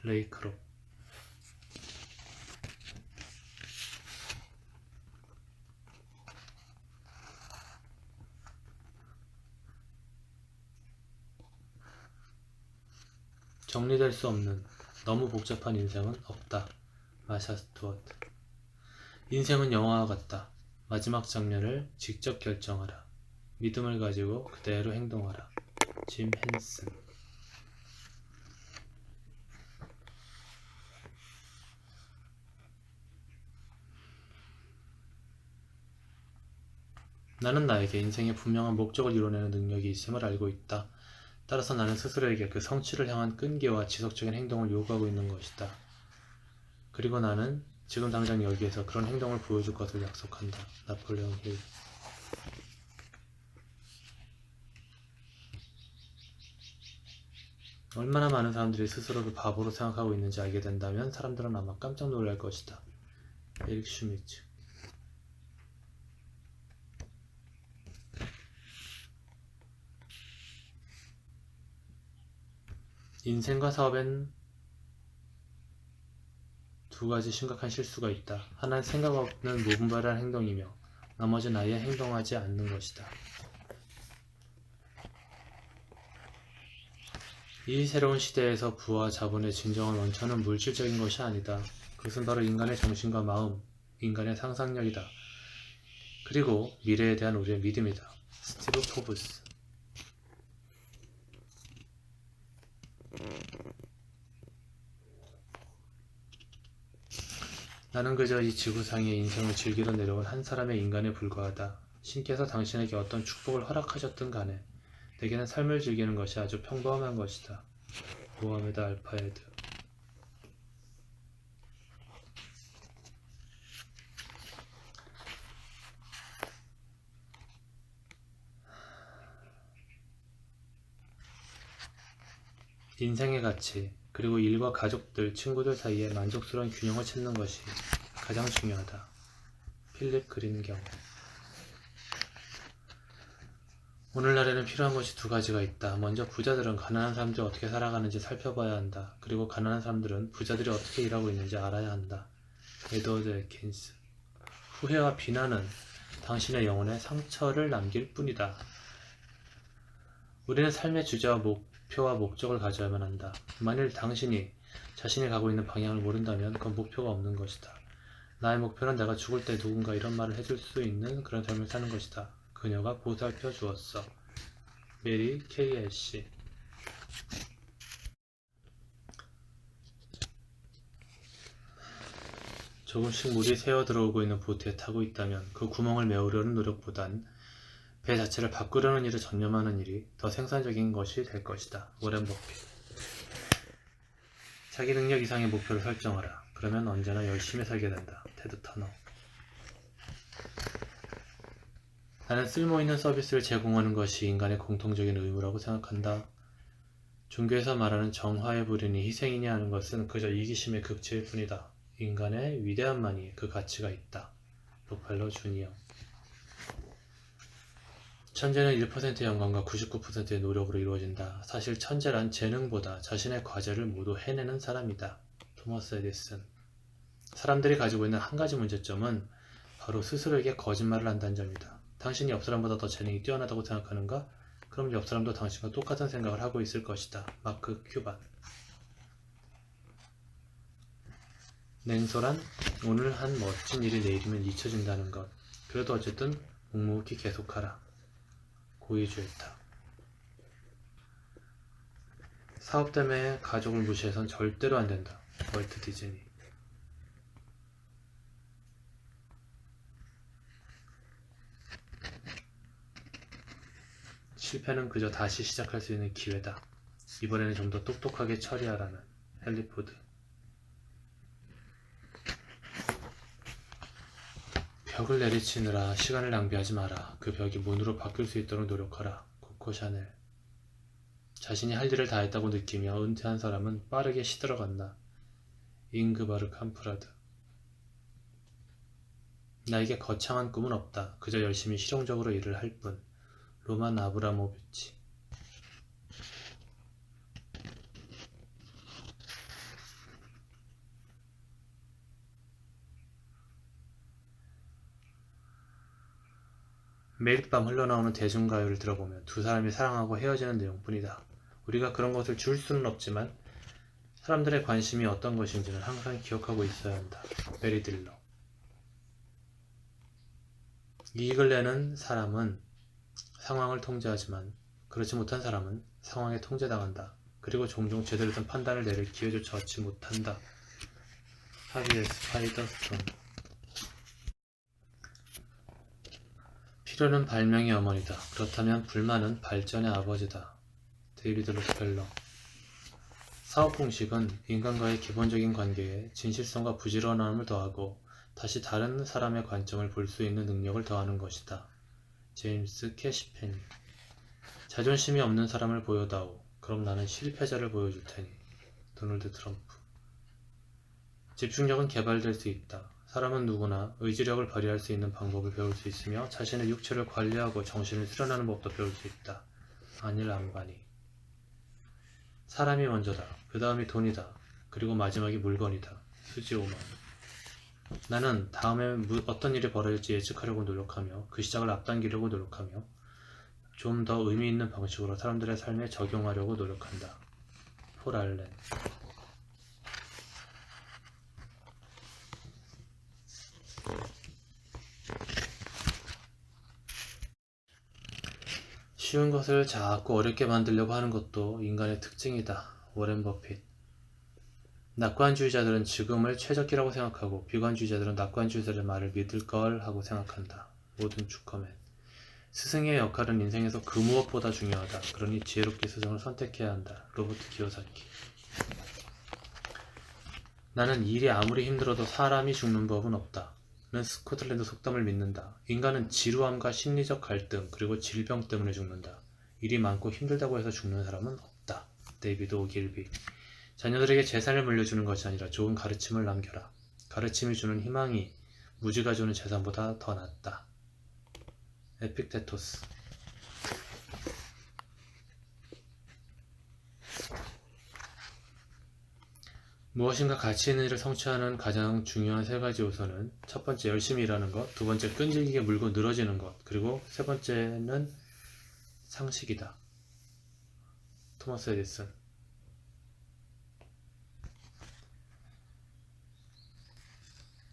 레이 크롭. 정리될 수 없는 너무 복잡한 인생은 없다. 마샤 스튜어트. 인생은 영화와 같다. 마지막 장면을 직접 결정하라. 믿음을 가지고 그대로 행동하라. 짐 헨슨. 나는 나에게 인생의 분명한 목적을 이뤄내는 능력이 있음을 알고 있다. 따라서 나는 스스로에게 그 성취를 향한 끈기와 지속적인 행동을 요구하고 있는 것이다. 그리고 나는 지금 당장 여기에서 그런 행동을 보여줄 것을 약속한다. 나폴레옹 힐. 얼마나 많은 사람들이 스스로를 바보로 생각하고 있는지 알게 된다면 사람들은 아마 깜짝 놀랄 것이다. 에릭 슈미츠. 인생과 사업엔 두 가지 심각한 실수가 있다. 하나는 생각 없는 무분별한 행동이며 나머지는 아예 행동하지 않는 것이다. 이 새로운 시대에서 부와 자본의 진정한 원천은 물질적인 것이 아니다. 그것은 바로 인간의 정신과 마음, 인간의 상상력이다. 그리고 미래에 대한 우리의 믿음이다. 스티브 포브스. 나는 그저 이 지구상의 인생을 즐기러 내려온 한 사람의 인간에 불과하다. 신께서 당신에게 어떤 축복을 허락하셨든 간에 내게는 삶을 즐기는 것이 아주 평범한 것이다. 모하메드 알파에드. 인생의 가치, 그리고 일과 가족들, 친구들 사이에 만족스러운 균형을 찾는 것이 가장 중요하다. 필립 그린경. 오늘날에는 필요한 것이 두 가지가 있다. 먼저 부자들은 가난한 사람들이 어떻게 살아가는지 살펴봐야 한다. 그리고 가난한 사람들은 부자들이 어떻게 일하고 있는지 알아야 한다. 에드워드 애킨스. 후회와 비난은 당신의 영혼에 상처를 남길 뿐이다. 우리는 삶의 주제와 목표와 목적을 가져야만 한다. 만일 당신이 자신이 가고 있는 방향을 모른다면 그건 목표가 없는 것이다. 나의 목표는 내가 죽을 때 누군가 이런 말을 해줄 수 있는 그런 삶을 사는 것이다. 그녀가 보살펴 주었어. 메리 케이 애쉬. 조금씩 물이 새어 들어오고 있는 보트에 타고 있다면 그 구멍을 메우려는 노력보단 배 자체를 바꾸려는 일에 전념하는 일이 더 생산적인 것이 될 것이다. 워렌 버핏. 자기 능력 이상의 목표를 설정하라. 그러면 언제나 열심히 살게 된다. 테드 터너. 나는 쓸모있는 서비스를 제공하는 것이 인간의 공통적인 의무라고 생각한다. 종교에서 말하는 정화의 불이니 희생이니 하는 것은 그저 이기심의 극치일 뿐이다. 인간의 위대함만이 그 가치가 있다. 록펠러 주니어. 천재는 1%의 영감과 99%의 노력으로 이루어진다. 사실 천재란 재능보다 자신의 과제를 모두 해내는 사람이다. 토머스 에디슨. 사람들이 가지고 있는 한 가지 문제점은 바로 스스로에게 거짓말을 한다는 점이다. 당신이 옆 사람보다 더 재능이 뛰어나다고 생각하는가? 그럼 옆 사람도 당신과 똑같은 생각을 하고 있을 것이다. 마크 큐반. 냉소란 오늘 한 멋진 일이 내일이면 잊혀진다는 것. 그래도 어쨌든 묵묵히 계속하라. 고이주에타. 사업 때문에 가족을 무시해선 절대로 안 된다. 월트 디즈니. 실패는 그저 다시 시작할 수 있는 기회다. 이번에는 좀 더 똑똑하게 처리하라는 헨리 포드. 벽을 내리치느라 시간을 낭비하지 마라. 그 벽이 문으로 바뀔 수 있도록 노력하라. 코코 샤넬. 자신이 할 일을 다 했다고 느끼며 은퇴한 사람은 빠르게 시들어간다. 잉그바르 캄프라드. 나에게 거창한 꿈은 없다. 그저 열심히 실용적으로 일을 할 뿐. 로만 아브라모비치. 매일 밤 흘러나오는 대중가요를 들어보면 두 사람이 사랑하고 헤어지는 내용뿐이다. 우리가 그런 것을 줄 수는 없지만 사람들의 관심이 어떤 것인지는 항상 기억하고 있어야 한다. 베리 딜러. 이익을 내는 사람은 상황을 통제하지만 그렇지 못한 사람은 상황에 통제당한다. 그리고 종종 제대로 된 판단을 내릴 기회조차 얻지 못한다. 하비에스 파이더스톤. 필요는 발명의 어머니다. 그렇다면 불만은 발전의 아버지다. 데이비드 록펠러. 사업 공식은 인간과의 기본적인 관계에 진실성과 부지런함을 더하고 다시 다른 사람의 관점을 볼 수 있는 능력을 더하는 것이다. 제임스 캐시펜. 자존심이 없는 사람을 보여다오. 그럼 나는 실패자를 보여줄 테니. 도널드 트럼프. 집중력은 개발될 수 있다. 사람은 누구나 의지력을 발휘할 수 있는 방법을 배울 수 있으며 자신의 육체를 관리하고 정신을 수련하는 법도 배울 수 있다. 아닐 암바니. 사람이 먼저다. 그 다음이 돈이다. 그리고 마지막이 물건이다. 수지 오만. 나는 다음에 어떤 일이 벌어질지 예측하려고 노력하며 그 시작을 앞당기려고 노력하며 좀 더 의미 있는 방식으로 사람들의 삶에 적용하려고 노력한다. 폴 알렌. 쉬운 것을 자꾸 어렵게 만들려고 하는 것도 인간의 특징이다. 워렌 버핏. 낙관주의자들은 지금을 최적기라고 생각하고 비관주의자들은 낙관주의자들의 말을 믿을 걸 하고 생각한다. 모든 주커맨. 스승의 역할은 인생에서 그 무엇보다 중요하다. 그러니 지혜롭게 스승을 선택해야 한다. 로버트 기요사키. 나는 일이 아무리 힘들어도 사람이 죽는 법은 없다. 는 스코틀랜드 속담을 믿는다. 인간은 지루함과 심리적 갈등 그리고 질병 때문에 죽는다. 일이 많고 힘들다고 해서 죽는 사람은 없다. 데이비드 오길비. 자녀들에게 재산을 물려주는 것이 아니라 좋은 가르침을 남겨라. 가르침이 주는 희망이 무지가 주는 재산보다 더 낫다. 에픽테토스. 무엇인가 가치 있는 일을 성취하는 가장 중요한 세 가지 요소는 첫 번째 열심히 일하는 것, 두 번째 끈질기게 물고 늘어지는 것, 그리고 세 번째는 상식이다. 토마스 에디슨.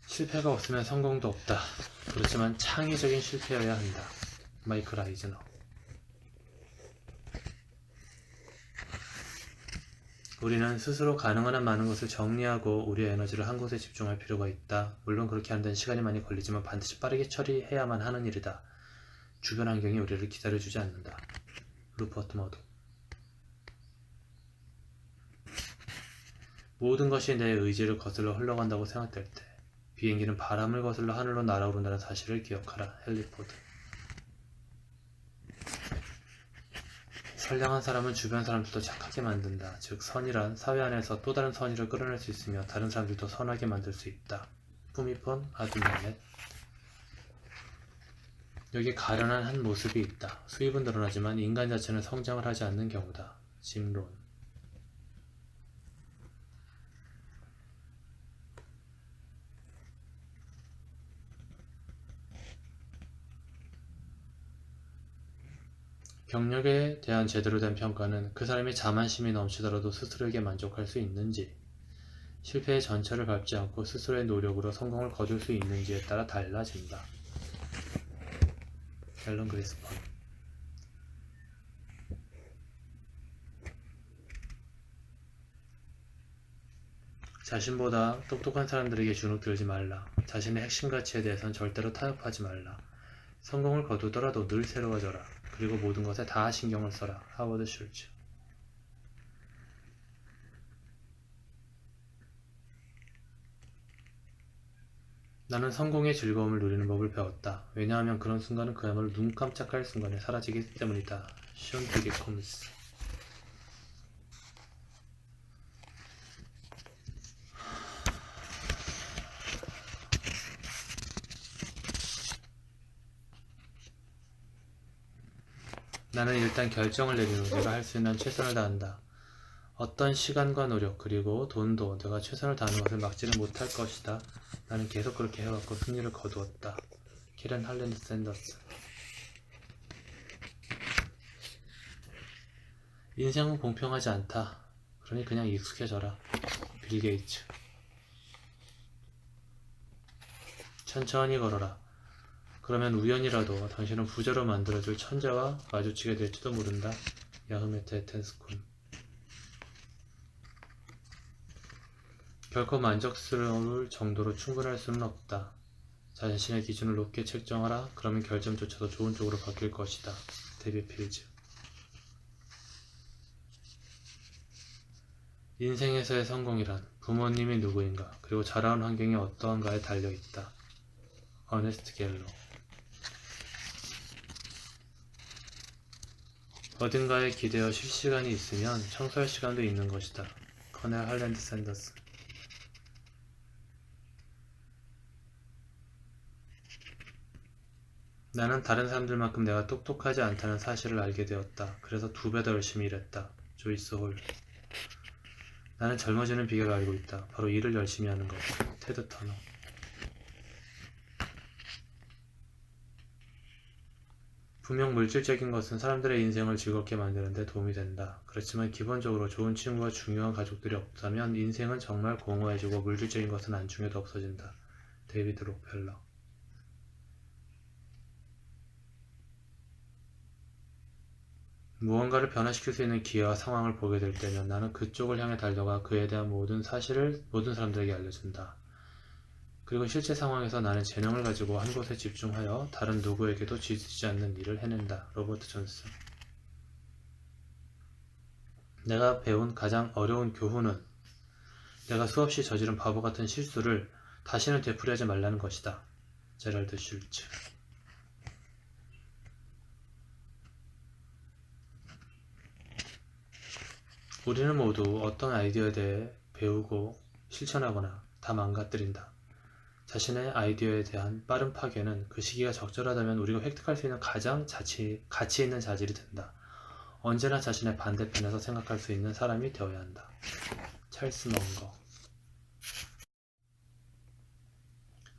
실패가 없으면 성공도 없다. 그렇지만 창의적인 실패여야 한다. 마이클 아이즈너. 우리는 스스로 가능한 한 많은 것을 정리하고 우리의 에너지를 한 곳에 집중할 필요가 있다. 물론 그렇게 하는 데는 시간이 많이 걸리지만 반드시 빠르게 처리해야만 하는 일이다. 주변 환경이 우리를 기다려주지 않는다. 루퍼트 머도. 모든 것이 내 의지를 거슬러 흘러간다고 생각될 때 비행기는 바람을 거슬러 하늘로 날아오른다는 사실을 기억하라. 헨리 포드. 선량한 사람은 주변 사람들도 착하게 만든다. 즉 선이란 사회 안에서 또 다른 선의를 끌어낼 수 있으며 다른 사람들도 선하게 만들 수 있다. 푸미폰 아드메넷. 여기 가련한 한 모습이 있다. 수입은 늘어나지만 인간 자체는 성장을 하지 않는 경우다. 짐론. 경력에 대한 제대로 된 평가는 그 사람이 자만심이 넘치더라도 스스로에게 만족할 수 있는지, 실패의 전철을 밟지 않고 스스로의 노력으로 성공을 거둘 수 있는지에 따라 달라진다. 앨런 그리스펀. 자신보다 똑똑한 사람들에게 주눅 들지 말라. 자신의 핵심 가치에 대해선 절대로 타협하지 말라. 성공을 거두더라도 늘 새로워져라. 그리고 모든 것에 다 신경을 써라. 하워드 슐츠. 나는 성공의 즐거움을 누리는 법을 배웠다. 왜냐하면 그런 순간은 그야말로 눈 깜짝할 순간에 사라지기 때문이다. 숀 디디 콤스. 나는 일단 결정을 내린 후 내가 할 수 있는 최선을 다한다. 어떤 시간과 노력 그리고 돈도 내가 최선을 다하는 것을 막지는 못할 것이다. 나는 계속 그렇게 해왔고 승리를 거두었다. 키렌 할랜드 샌더스. 인생은 공평하지 않다. 그러니 그냥 익숙해져라. 빌 게이츠. 천천히 걸어라. 그러면 우연이라도 당신은 부자로 만들어줄 천재와 마주치게 될지도 모른다. 야흐메트 텐스쿤. 결코 만족스러울 정도로 충분할 수는 없다. 자신의 기준을 높게 책정하라. 그러면 결점조차도 좋은 쪽으로 바뀔 것이다. 데비 필즈. 인생에서의 성공이란 부모님이 누구인가 그리고 자라온 환경이 어떠한가에 달려있다. 어네스트 갤러. 어딘가에 기대어 쉴 시간이 있으면 청소할 시간도 있는 것이다. 커넬 할랜드 샌더스. 나는 다른 사람들만큼 내가 똑똑하지 않다는 사실을 알게 되었다. 그래서 2배 더 열심히 일했다. 조이스 홀. 나는 젊어지는 비결을 알고 있다. 바로 일을 열심히 하는 것. 테드 터너. 분명 물질적인 것은 사람들의 인생을 즐겁게 만드는 데 도움이 된다. 그렇지만 기본적으로 좋은 친구와 중요한 가족들이 없다면 인생은 정말 공허해지고 물질적인 것은 안중에도 없어진다. 데이비드 록펠러. 무언가를 변화시킬 수 있는 기회와 상황을 보게 될 때면 나는 그쪽을 향해 달려가 그에 대한 모든 사실을 모든 사람들에게 알려준다. 그리고 실제 상황에서 나는 재능을 가지고 한 곳에 집중하여 다른 누구에게도 지치지 않는 일을 해낸다. 로버트 존슨. 내가 배운 가장 어려운 교훈은 내가 수없이 저지른 바보 같은 실수를 다시는 되풀이하지 말라는 것이다. 제랄드 슐츠. 우리는 모두 어떤 아이디어에 대해 배우고 실천하거나 다 망가뜨린다. 자신의 아이디어에 대한 빠른 파괴는 그 시기가 적절하다면 우리가 획득할 수 있는 가장 가치 있는 자질이 된다. 언제나 자신의 반대편에서 생각할 수 있는 사람이 되어야 한다. 찰스 멍거.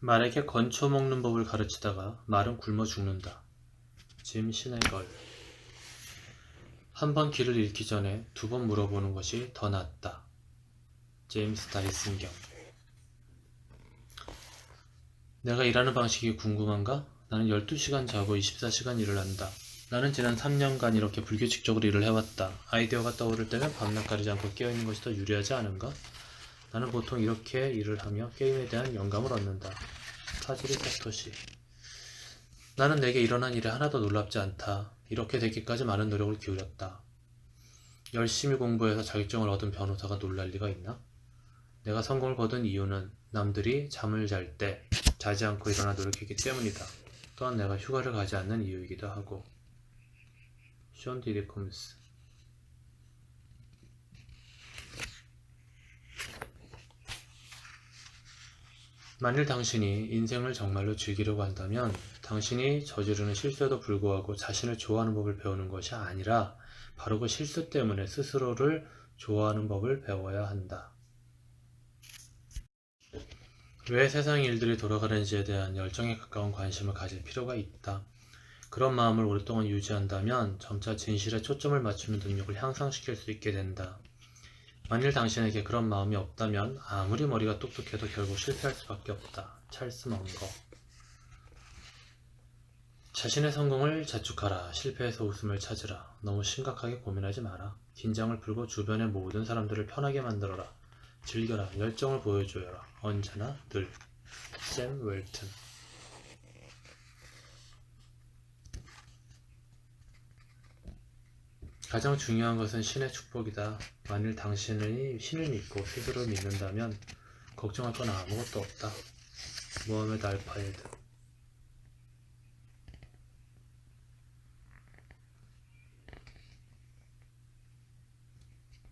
말에게 건초 먹는 법을 가르치다가 말은 굶어 죽는다. 짐 시네걸. 한 번 길을 잃기 전에 2번 물어보는 것이 더 낫다. 제임스 다이슨경. 내가 일하는 방식이 궁금한가? 나는 12시간 자고 24시간 일을 한다. 나는 지난 3년간 이렇게 불규칙적으로 일을 해왔다. 아이디어가 떠오를 때면 밤낮 가리지 않고 깨어있는 것이 더 유리하지 않은가? 나는 보통 이렇게 일을 하며 게임에 대한 영감을 얻는다. 타지리 사토시. 나는 내게 일어난 일에 하나도 놀랍지 않다. 이렇게 되기까지 많은 노력을 기울였다. 열심히 공부해서 자격증을 얻은 변호사가 놀랄 리가 있나? 내가 성공을 거둔 이유는 남들이 잠을 잘 때 자지 않고 일어나 노력했기 때문이다. 또한 내가 휴가를 가지 않는 이유이기도 하고. 숀 디디 콤스. 만일 당신이 인생을 정말로 즐기려고 한다면 당신이 저지르는 실수에도 불구하고 자신을 좋아하는 법을 배우는 것이 아니라 바로 그 실수 때문에 스스로를 좋아하는 법을 배워야 한다. 왜 세상 일들이 돌아가는지에 대한 열정에 가까운 관심을 가질 필요가 있다. 그런 마음을 오랫동안 유지한다면 점차 진실에 초점을 맞추는 능력을 향상시킬 수 있게 된다. 만일 당신에게 그런 마음이 없다면 아무리 머리가 똑똑해도 결국 실패할 수밖에 없다. 찰스 먼거. 자신의 성공을 자축하라. 실패에서 웃음을 찾으라. 너무 심각하게 고민하지 마라. 긴장을 풀고 주변의 모든 사람들을 편하게 만들어라. 즐겨라. 열정을 보여줘라. 언제나 늘. 샘 웰튼. 가장 중요한 것은 신의 축복이다. 만일 당신이 신을 믿고 스스로를 믿는다면 걱정할 건 아무것도 없다. 모하메드 알파예드.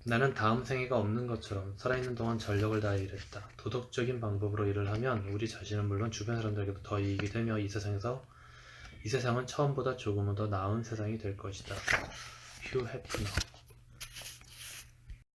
나는 다음 생애가 없는 것처럼 살아있는 동안 전력을 다해 일했다. 도덕적인 방법으로 일을 하면 우리 자신은 물론 주변 사람들에게도 더 이익이 되며 이 세상은 처음보다 조금은 더 나은 세상이 될 것이다. 휴 해프너.